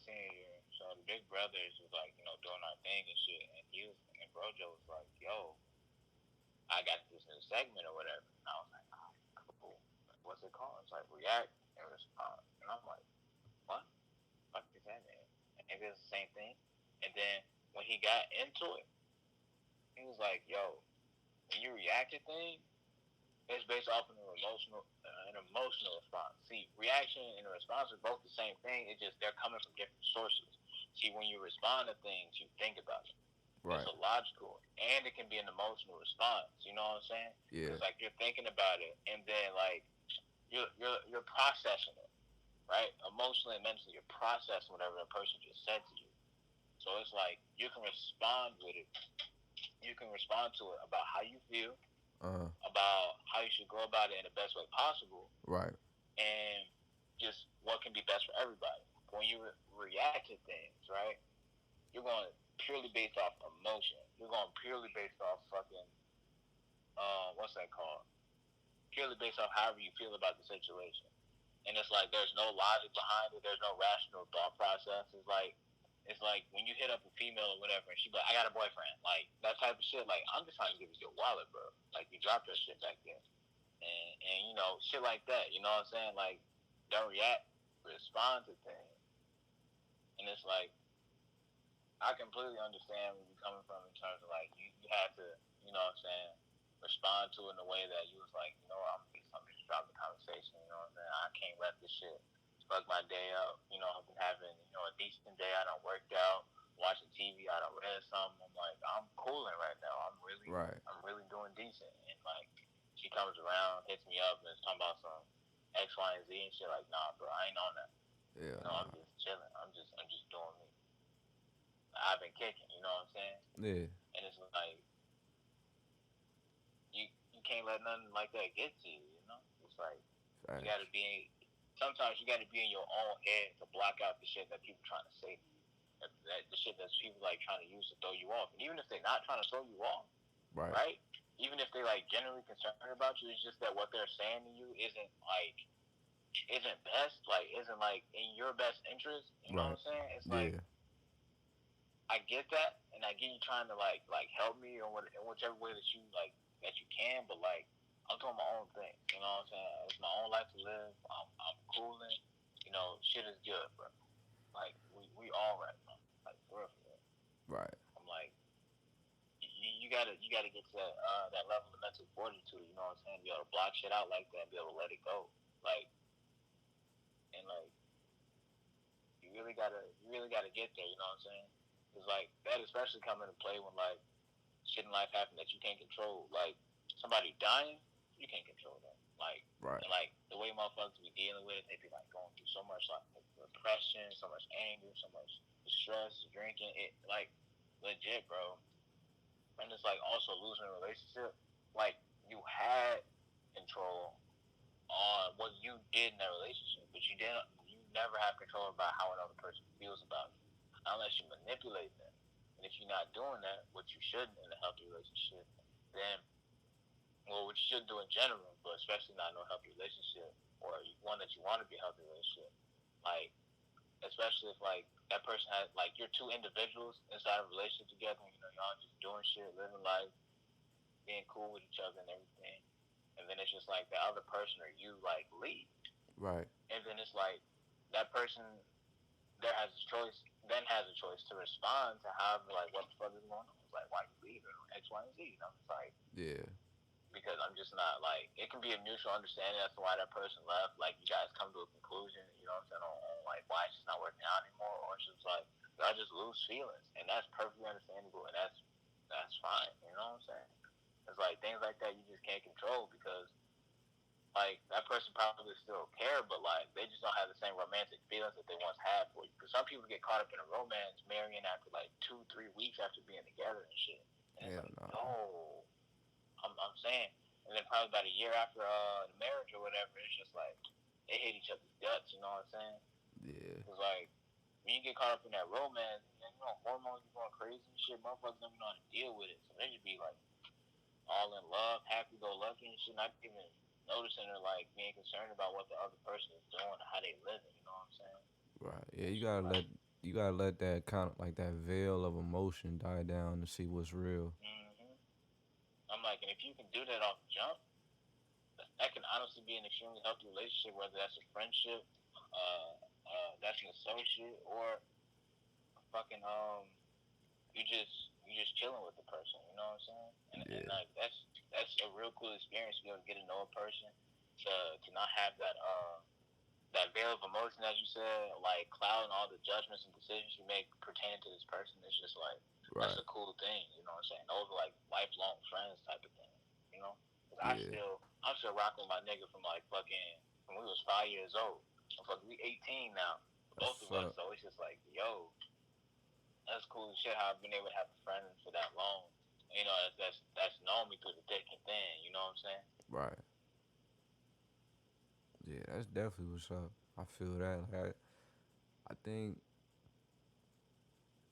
Senior year. So the big brothers was like, doing our thing and shit. And Brojo was like, yo, I got this new segment or whatever. And I was like, oh, cool. What's it called? It's like react and respond. And I'm like, what? Fuck is that, man? And it's the same thing. And then when he got into it, he was like, yo, when you react to things, it's based off of an emotional response. See, reaction and a response are both the same thing. It's just they're coming from different sources. See, when you respond to things, you think about it. It's right. a logical, and it can be an emotional response. You know what I'm saying? Yeah. Because like you're thinking about it, and then like you're processing it, right? Emotionally and mentally, you're processing whatever the person just said to you. So it's like you can respond with it. You can respond to it about how you feel, Uh. about how you should go about it in the best way possible, Right. and just what can be best for everybody. When you react to things, right, you're going purely based off emotion. You're going purely based off fucking, what's that called? Purely based off however you feel about the situation. And it's like there's no logic behind it. There's no rational thought process. It's like when you hit up a female or whatever, and she be like, "I got a boyfriend," like that type of shit. Like I'm just trying to give you your wallet, bro. Like you dropped that shit back there, and shit like that. You know what I'm saying? Like don't react, respond to things, and it's like I completely understand where you're coming from in terms of like you had to, you know what I'm saying, respond to it in a way that you was like, I'm gonna be something to drop the conversation, you know what I'm saying? I can't let this shit fuck my day up. I've been having, a decent day, I done worked out, watching TV, I done read something. I'm like, I'm cooling right now. Right. I'm really doing decent. And like she comes around, hits me up and is talking about some X, Y, and Z and shit, like, nah, bro, I ain't on that. Yeah. I'm just chilling. I'm just doing me. I've been kicking, you know what I'm saying? Yeah. And it's like you can't let nothing like that get to you, you know? It's like you Facts. gotta be sometimes you gotta be in your own head to block out the shit that people trying to say to you. The shit that people like trying to use to throw you off. And even if they're not trying to throw you off, Right. right? Even if they like genuinely concerned about you, it's just that what they're saying to you isn't best, like isn't like in your best interest. You know Right. what I'm saying? It's like Yeah. I get that, and I get you trying to like help me or in whichever way that you can, but like I'm doing my own thing. You know what I'm saying? It's my own life to live. I'm cooling. Shit is good, bro. Like we all right, man. Like for real, for real. Right. I'm like you gotta get to that level of mental fortitude. You know what I'm saying? Be able to block shit out like that and be able to let it go. Like and like you really gotta get there. You know what I'm saying? Because like that especially come into play when like shit in life happen that you can't control. Like somebody dying, you can't control that. Like Right. and like the way motherfuckers be dealing with it, they be like going through so much like repression, so much anger, so much stress, drinking. It like legit, bro. And it's like also losing a relationship. Like you had control on what you did in that relationship, but you never have control about how another person feels about you unless you manipulate them. And if you're not doing that, which you shouldn't in a healthy relationship, then what you should do in general, but especially not in a healthy relationship or one that you want to be a healthy relationship, like especially if like that person has like you're two individuals inside of a relationship together, y'all just doing shit, living life, being cool with each other and everything, and then it's just like the other person or you like leave, Right. and then it's like that person has a choice to respond to however like what the fuck is going on. It's like why you leaving X, Y, and Z. It's like Yeah. because I'm just not like it can be a mutual understanding as to why that person left. Like you guys come to a conclusion, you know what I'm saying, on like why it's just not working out anymore, or it's just like y'all just lose feelings, and that's perfectly understandable, and that's fine. You know what I'm saying? It's like things like that you just can't control because like that person probably still care, but like they just don't have the same romantic feelings that they once had for you. Because some people get caught up in a romance, marrying after like 2-3 weeks after being together and shit. And it's Hell like, no. no, I'm saying, and then probably about a year after the marriage or whatever, it's just like they hate each other's guts. You know what I'm saying? Yeah. It's like when you get caught up in that romance, hormones are going crazy and shit. Motherfuckers don't even know how to deal with it, so they just be like all in love, happy go lucky and shit, not even noticing or like being concerned about what the other person is doing or how they living. You know what I'm saying? Right. Yeah, It's just like, you gotta let that kind of like that veil of emotion die down to see what's real. I'm like, and if you can do that off the jump, that can honestly be an extremely healthy relationship, whether that's a friendship, that's an associate, or fucking you just chilling with the person. You know what I'm saying? And Yeah. like that's a real cool experience to be able to get to know a person, to not have that veil of emotion, as you said, like clouding all the judgments and decisions you make pertaining to this person. It's just like that's Right. a cool thing. You know what I'm saying? Those are like lifelong friends type of thing. You know? Cause Yeah. I'm still rocking with my nigga from like fucking when we was 5 years old. Fucking we 18 now, That's both of what's us. up. So it's just like, yo, that's cool as shit. How I've been able to have a friend for that long. You know, that's known me through the thick and thin. You know what I'm saying? Right. Yeah, that's definitely what's up. I feel that. Like, I think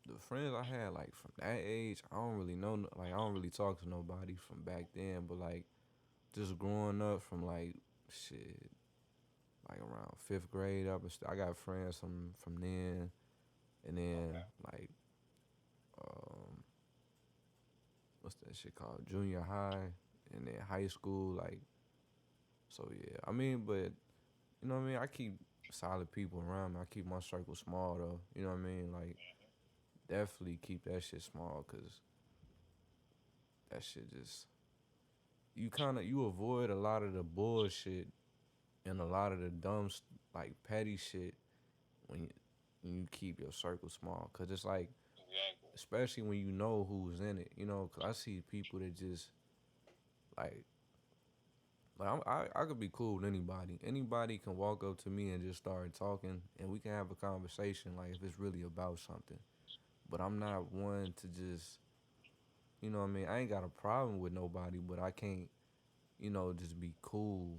the friends I had like from that age, I don't really know. Like, I don't really talk to nobody from back then. But like, just growing up from like shit, like around 5th grade up, I got friends from then, and then Okay. like um, what's that shit called? Junior high, and then high school. Like, so yeah. I mean, but you know what I mean. I keep solid people around me. I keep my circle small though. You know what I mean? Like, definitely keep that shit small, cause that shit just you avoid a lot of the bullshit and a lot of the dumb like petty shit when you keep your circle small, cause it's like, Exactly. especially when you know who's in it, you know. Cause I see people that just like I could be cool with anybody. Anybody can walk up to me and just start talking, and we can have a conversation like if it's really about something. But I'm not one to just, you know what I mean. I ain't got a problem with nobody, but I can't, just be cool.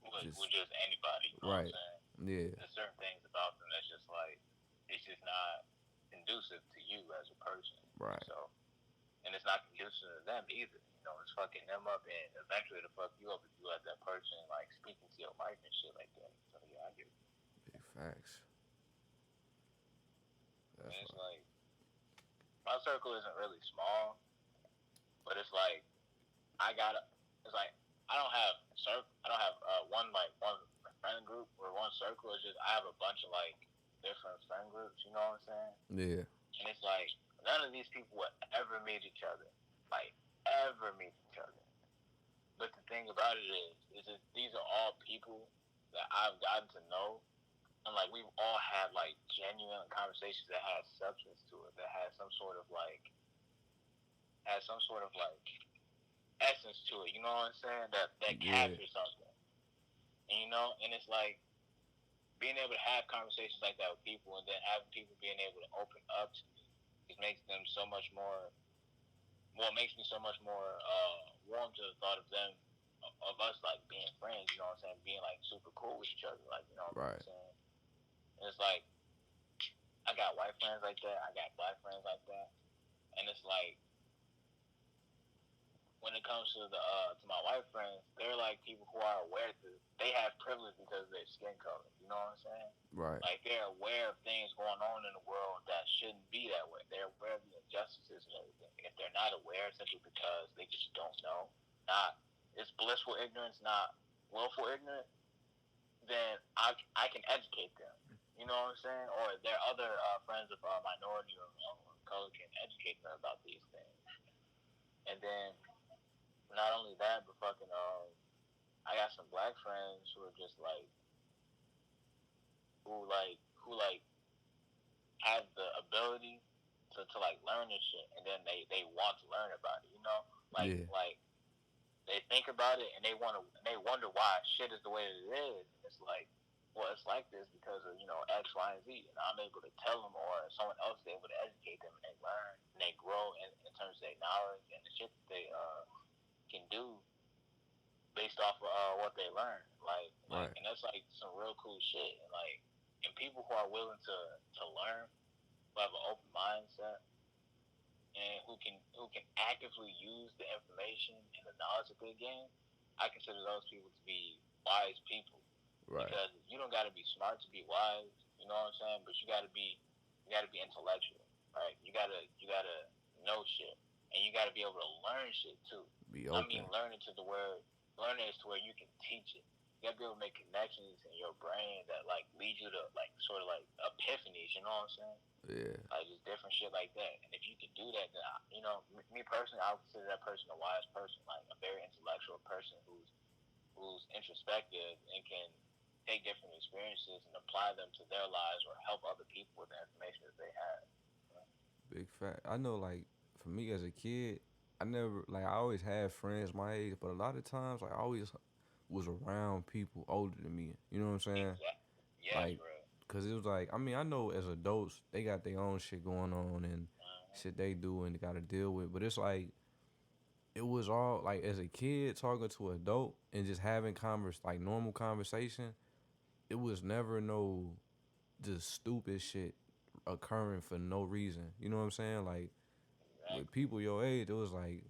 With Just just anybody. You know what I'm right. saying? Yeah. There's certain things about them that's just like it's just not conducive to you as a person. Right. So, and it's not conducive to them either. You know, it's fucking them up, and eventually to fuck you up if you let that person like speaking to your life and shit like that. So yeah, I get it. Big facts. And That's it's right. like my circle isn't really small, but it's like I got it's like I don't have one friend group or one circle. It's just I have a bunch of like different friend groups. You know what I'm saying? Yeah. And it's like none of these people would ever meet each other, like ever meet each other. But the thing about it is that these are all people that I've gotten to know, and like we've all had like genuine conversations that had substance to it, that had some sort of like essence to it. You know what I'm saying? That Yeah. captures something. And you know, and it's like being able to have conversations like that with people, and then having people being able to open up to me, it makes them so much more. Well, it makes me so much more warm to the thought of them, of us like being friends. You know what I'm saying? Being like super cool with each other. Like you know what I'm Right. saying? And it's like I got white friends like that. I got black friends like that. And it's like when it comes to my white friends, they're like people who are aware that they have privilege because of their skin color. You know what I'm saying? Right. Like they're aware of things going on in the world that shouldn't be that way. They're aware of the injustices and everything. If they're not aware, simply because they just don't know, not it's blissful ignorance, not willful ignorance, then I can educate them. You know what I'm saying? Or their other friends of minority or color can educate them about these things. And then not only that, but fucking I got some black friends who are just like who have the ability to like learn this shit, and then they want to learn about it. You know, Yeah. like they think about it and they wonder why shit is the way it is. And it's like, well, it's like this because of X, Y, and Z, and I'm able to tell them, or someone else is able to educate them, and they learn and they grow in terms of their knowledge and the shit that they can do based off of what they learn. Right. And that's like some real cool shit. And people who are willing to learn, who have an open mindset, and who can actively use the information and the knowledge that they gain, I consider those people to be wise people. Right. Because you don't got to be smart to be wise, you know what I'm saying? But you got to be intellectual, right? You got to know shit, and you got to be able to learn shit too. Be I mean, open. learning is to where you can teach it. You got to be able to make connections in your brain that like lead you to like sort of like epiphanies. You know what I'm saying? Yeah. Like just different shit like that. And if you can do that, then me personally, I would consider that person a wise person, like a very intellectual person who's introspective and can take different experiences and apply them to their lives or help other people with the information that they have. Big fact. I know, like, for me as a kid, I never, like, I always had friends my age, but a lot of times, like, I always was around people older than me. You know what I'm saying? Exactly. Yes, Like, bro. cause it was like, I mean, I know as adults they got their own shit going on and shit they do and they got to deal with, but it's like it was all like as a kid talking to an adult and just having like normal conversation. It was never no just stupid shit occurring for no reason. You know what I'm saying? Like with Exactly. people your age, it was like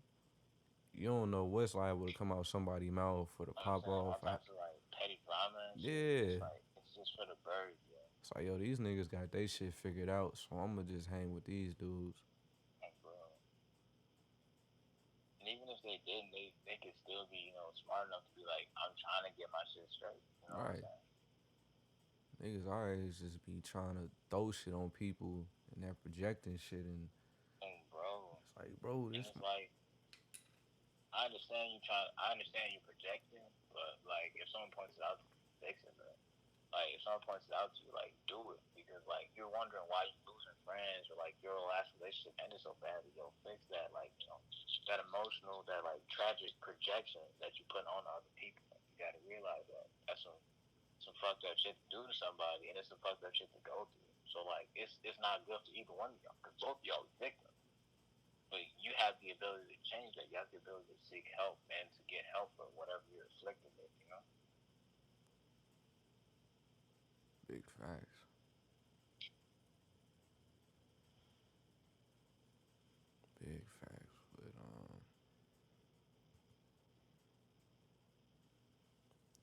you don't know what's liable to come out somebody's mouth for the I'm pop saying all off. types of like petty drama and shit. It's Yeah. like it's just for the birds, yo. It's like, yo, these niggas got they shit figured out, so I'ma just hang with these dudes. Like, bro. And even if they didn't, they could still be smart enough to be like, I'm trying to get my shit straight. You know what I'm Right. saying? Niggas our age just be trying to throw shit on people and they're projecting shit and And bro, it's like, bro, and this it's like I understand you projecting, but like if someone points it out to you, fix it, man. Like if someone points it out to you, like do it because like you're wondering why you're losing friends or like your last relationship ended so badly. Yo, fix that. Like that emotional, that like tragic projection that you put on other people. You gotta realize that that's some fucked up shit to do to somebody, and it's some fucked up shit to go through. So like it's not good for either one of y'all because both of y'all are victims. But you have the ability to change that. You have the ability to seek help and to get help for whatever you're afflicted with. big facts. Big facts. But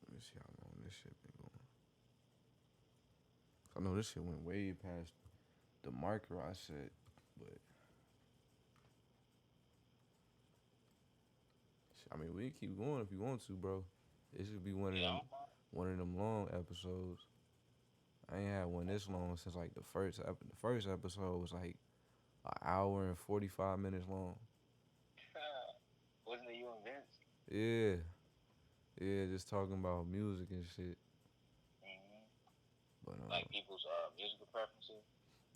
let me see how long this shit been going. I know this shit went way past the marker I set, but I mean we can keep going if you want to, bro. It should be Yeah, one of them long episodes. I ain't had one this long since like the first episode was like an hour and 45 minutes long. wasn't it you and Vince? Yeah, yeah, just talking about music and shit. Mm-hmm. But Like people's musical preferences.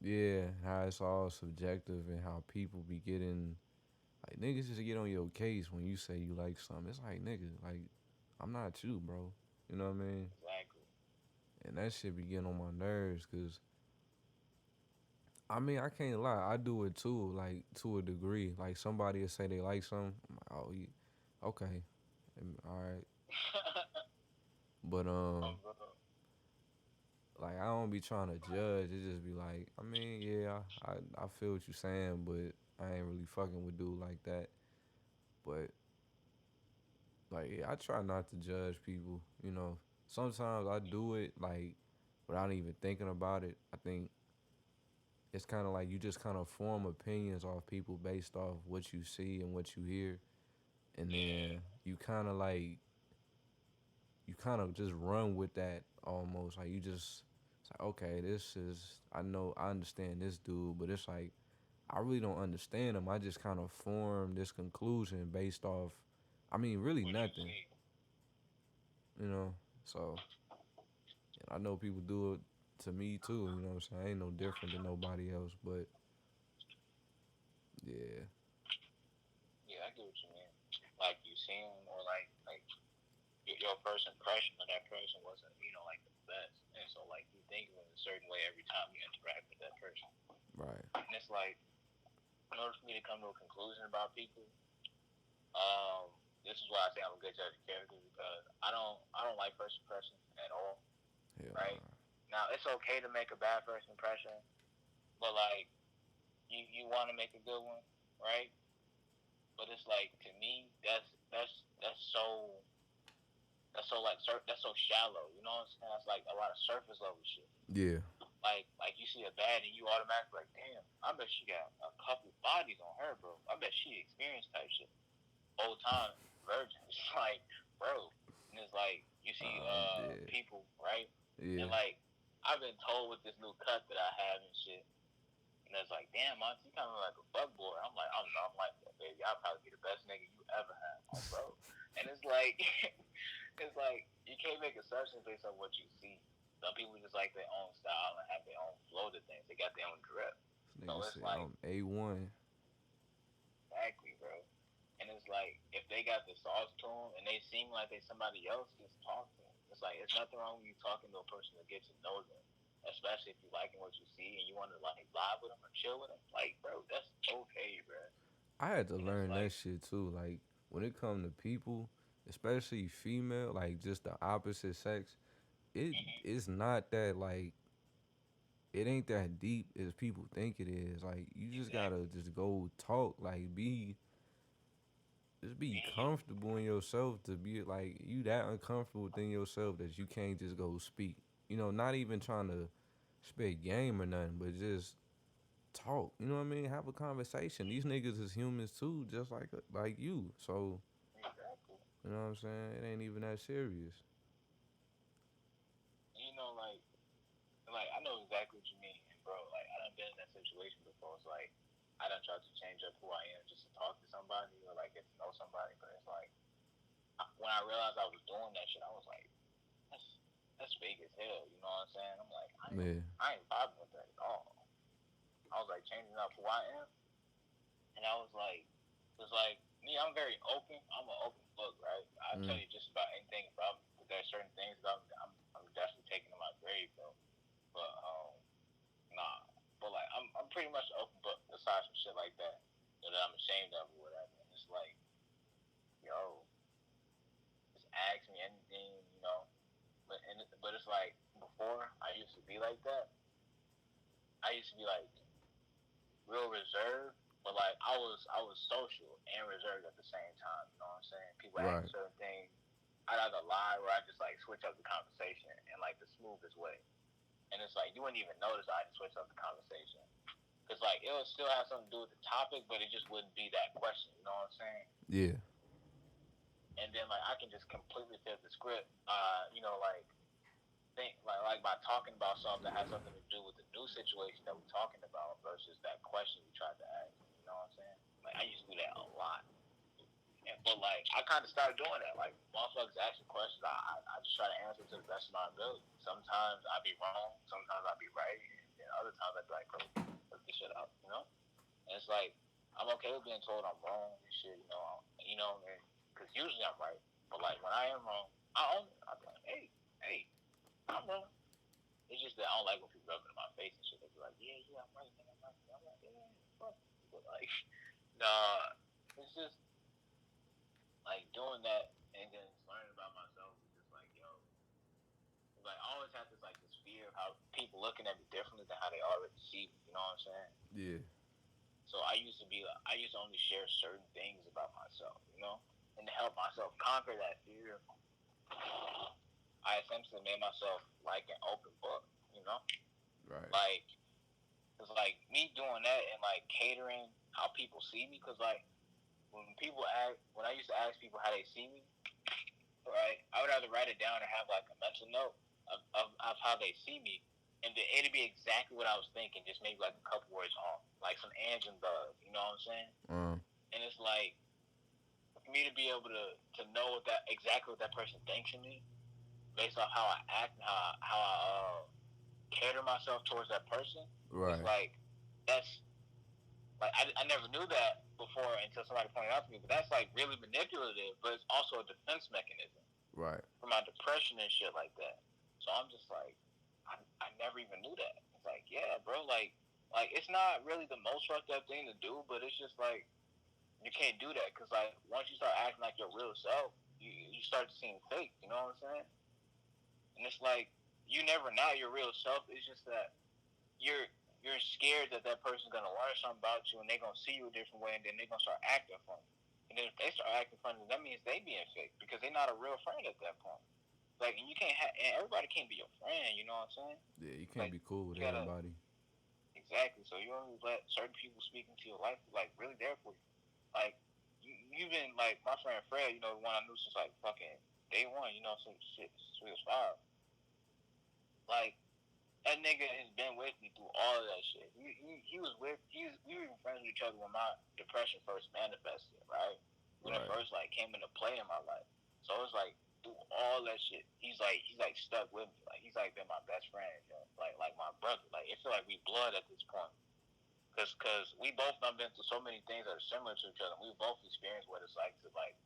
yeah, how it's all subjective and how people be getting like niggas just get on your case when you say you like something. It's like nigga, like I'm not you, bro. You know what I mean? Exactly. And that shit be getting on my nerves, cause I mean I can't lie, I do it too, like to a degree. Like somebody will say they like something, I'm like, oh, okay, all right. But Bro. like I don't be trying to judge. It just be like, I mean, yeah, I feel what you saying, but I ain't really fucking with dude like that. But like, yeah, I try not to judge people. You know, sometimes I do it like without even thinking about it. I think it's kind of like you just kind of form opinions off people based off what you see and what you hear, and Yeah. then you kind of just run with that almost. Like you just it's like, okay, this is I understand this dude, but it's like I really don't understand him. I just kind of formed this conclusion based off, I mean, really What you nothing, see. you know. So and I know people do it to me too. You know what I'm saying? I ain't no different than nobody else, but yeah, Yeah, I get what you mean. like you see them, or like your first impression of that person wasn't, like the best, and so like you think of it a certain way every time you interact with that person, Right. and it's like in order for me to come to a conclusion about people, um, this is why I say I'm a good judge of character because I don't like first impressions at all, Hell right? nah. Now it's okay to make a bad first impression, but like you want to make a good one, right? But it's like to me that's so that's so shallow. You know what I'm saying? That's like a lot of surface level shit. Yeah. Like you see a bad and you automatically like, damn, I bet she got a couple bodies on her, bro. I bet she experienced type shit. Whole time virgin. It's like, bro. And it's like you see I'm dead. people, right? Yeah. And like I've been told with this new cut that I have and shit. And it's like, damn, Monty, you kind of like a fuck boy. I'm like, I'm not like that, baby. I'll probably be the best nigga you ever had, oh, bro. And it's like, it's like you can't make assumptions based on what you see. Some people just like their own style and have their own flow to things. They got their own drip. This So nigga it's said like, I'm A1. exactly, bro. And it's like, if they got the sauce to them and they seem like they somebody else, just talk to them. It's like, it's nothing wrong with you talking to a person to get to know them. Especially if you liking what you see and you want to like vibe with them or chill with them. Like, bro, that's okay, bro. I had to And it's learn that like, shit too. Like when it come to people, especially female, like just the opposite sex, it mm-hmm, it's not that like it ain't that deep as people think it is. Like you just gotta exactly. just go talk. Like just be Being you. comfortable in yourself to be like you that uncomfortable within yourself that you can't just go speak. You know, not even trying to spit game or nothing, but just talk. You know what I mean? Have a conversation. These niggas is humans too, just like you. So Exactly. you know what I'm saying? It ain't even that serious. And like I know exactly what you mean, and bro, like I done been in that situation before. It's like I done tried to change up who I am just to talk to somebody or like get to know somebody, but it's like when I realized I was doing that shit, I was like, that's that's fake as hell. You know what I'm saying? I'm like, Yeah. I ain't vibing with that at all. I was like changing up who I am, and I was like, it's like me. I'm very open. I'm an open book, right? I tell Mm. you just about anything about me. But there's certain things about me that I'm definitely taking to my grave, though. But nah. But like I'm pretty much an open book aside from shit like that, that I'm ashamed of or whatever. And it's like, yo, just ask me anything, you know. But it's like before I used to be like that. I used to be like real reserved, but like I was social and reserved at the same time. You know what I'm saying? People ask Right. me certain things, I'd either lie or I just like switch up the conversation in like the smoothest way. And it's like you wouldn't even notice I just switch up the conversation because like it would still have something to do with the topic, but it just wouldn't be that question. You know what I'm saying? Yeah. And then like I can just completely flip the script. Like think like by talking about something that has something to do with the new situation that we're talking about versus that question we tried to ask. You know what I'm saying? Like I used to do that a lot. But like I kind of started doing that. Like motherfuckers asking questions, I just try to answer to the best of my ability. Sometimes I be wrong, sometimes I be right, and other times I be like, bro, look this shit up, you know. And it's like I'm okay with being told I'm wrong and shit, because usually I'm right. But like when I am wrong, I own it. I'm like, hey, I'm wrong. It's just that I don't like when people rub it in my face and shit. They be like, yeah, I'm right, man, I'm right. I'm like, yeah, fuck. But like, nah, it's just like doing that and then learning about myself is just like, yo, like I always have this fear of how people looking at me differently than how they already see me. You know what I'm saying? Yeah. So I used to only share certain things about myself, and to help myself conquer that fear, I essentially made myself like an open book, you know, Right. like it's like me doing that and like catering how people see me, because like when I used to ask people how they see me, right? I would either write it down or have like a mental note of how they see me. And then it'd be exactly what I was thinking, just maybe like a couple words off. Like some ands and bugs, you know what I'm saying? Um. And it's like for me to be able to know exactly what that person thinks of me based off how I act and how I cater myself towards that person, it's Right. like that's like I never knew that before until somebody pointed out to me. But that's like really manipulative, but it's also a defense mechanism Right. for my depression and shit like that. So I'm just like, I never even knew that. It's like, yeah, bro, like it's not really the most fucked up thing to do, but it's just like you can't do that because like once you start acting like your real self, you start to seem fake. You know what I'm saying? And it's like you never not your real self. It's just that you're scared that that person's gonna learn something about you and they're gonna see you a different way and then they're gonna start acting funny. And then if they start acting funny, that means they being fake because they're not a real friend at that point. Like, and you can't and everybody can't be your friend. You know what I'm saying? Yeah, you can't Like, be cool with you gotta everybody. exactly. So you only let certain people speak into your life, like really there for you. Like, you've been like my friend Fred. You know, the one I knew since like fucking day one. You know, some shit since we was 5. Like, that nigga has been with me through all of that shit. He was with we were even friends with each other when my depression first manifested, right? When it Right. first like came into play in my life. So it was like through all that shit, he's like stuck with me. Like he's like been my best friend, you know? Like my brother. Like it feel like we blood at this point. Cause we both done been through so many things that are similar to each other. We both experienced what it's like to like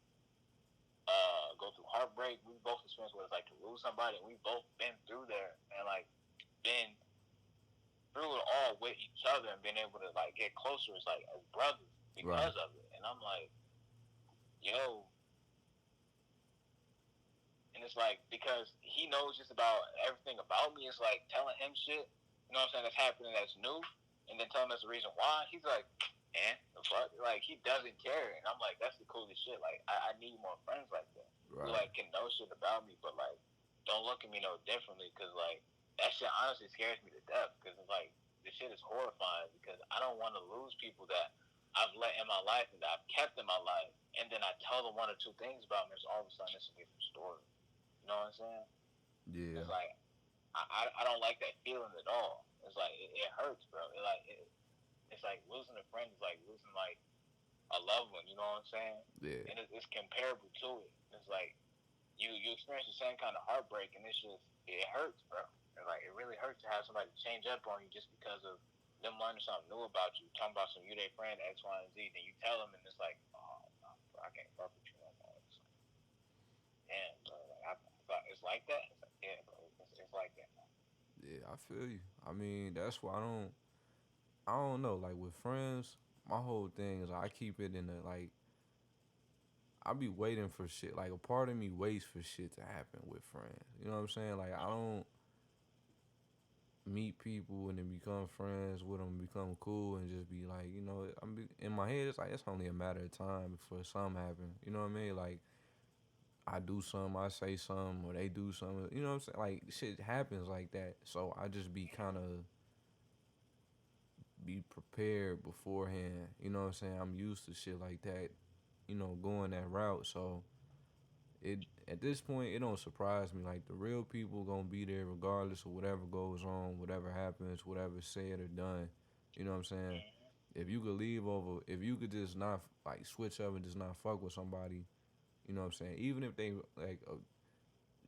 go through heartbreak. We both experienced what it's like to lose somebody. And we both been through there and like been through it all with each other and being able to like get closer as like as brothers Right. because of it. And I'm like, yo, and it's like because he knows just about everything about me. It's like telling him shit, you know what I'm saying, that's happening that's new, and then telling us the reason why. He's like, the fuck, like he doesn't care, and I'm like, that's the coolest shit. Like I need more friends like that who Right. like can know shit about me, but like don't look at me no differently because like that shit honestly scares me to death because it's like this shit is horrifying because I don't want to lose people that I've let in my life and that I've kept in my life, and then I tell them one or two things about me, and all of a sudden it's a different story. You know what I'm saying? Yeah. It's like I don't like that feeling at all. It's like it hurts, bro. It's like losing a friend is like losing like a loved one. You know what I'm saying? Yeah. And it's comparable to it. It's like you experience the same kind of heartbreak, and it's just it hurts, bro. It's like it really hurts to have somebody change up on you just because of them learning something new about you, talking about some you their friend X, Y, and Z. Then you tell them, and it's like, oh no, bro, I can't fuck with you no more. It's like, damn, bro. Like, I thought it's like that. It's like, yeah, bro. It's like that. Yeah, I feel you. I mean, that's why I don't know, like with friends, my whole thing is I keep it in the like I be waiting for shit. Like a part of me waits for shit to happen with friends. You know what I'm saying? Like I don't meet people and then become friends with them, become cool, and just be like, in my head, it's like it's only a matter of time before something happen. You know what I mean? Like I do something, I say something, or they do something. You know what I'm saying? Like shit happens like that. So I just be kind of be prepared beforehand. You know what I'm saying? I'm used to shit like that. Going that route. So it at this point it don't surprise me. Like the real people gonna be there regardless of whatever goes on, whatever happens, whatever's said or done. You know what I'm saying? If you could just not like switch up and just not fuck with somebody, you know what I'm saying? Even if they like a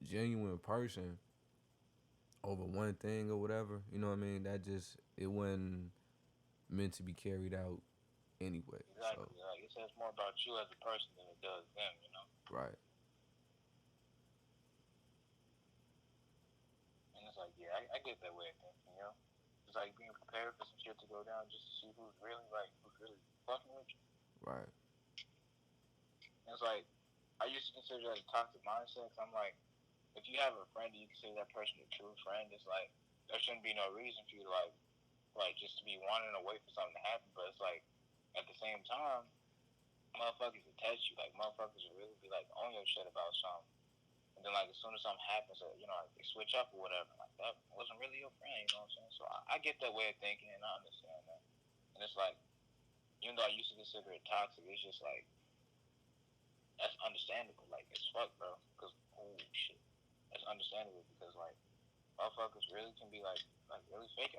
genuine person over one thing or whatever, you know what I mean? That just it wasn't meant to be carried out anyway. So Exactly. Like it says more about you as a person than it does them. You know. right, And it's like, yeah, I get that way of thinking. You know. It's like being prepared for some shit to go down just to see who's really fucking with you. right, And it's like I used to consider that a toxic mindset. Cause I'm like, if you have a friend and you consider that person a true friend, it's like there shouldn't be no reason for you to like just to be wanting to wait for something to happen. But it's like at the same time, motherfuckers will test you. Like motherfuckers will really be like on your shit about something. And then like as soon as something happens, like, they switch up or whatever. Like that wasn't really your friend. You know what I'm saying? So I get that way of thinking and I understand that. And it's like even though I used to consider it toxic, it's just like that's understandable. Like it's fuck, bro. Because oh shit, that's understandable because like motherfuckers really can be like really fake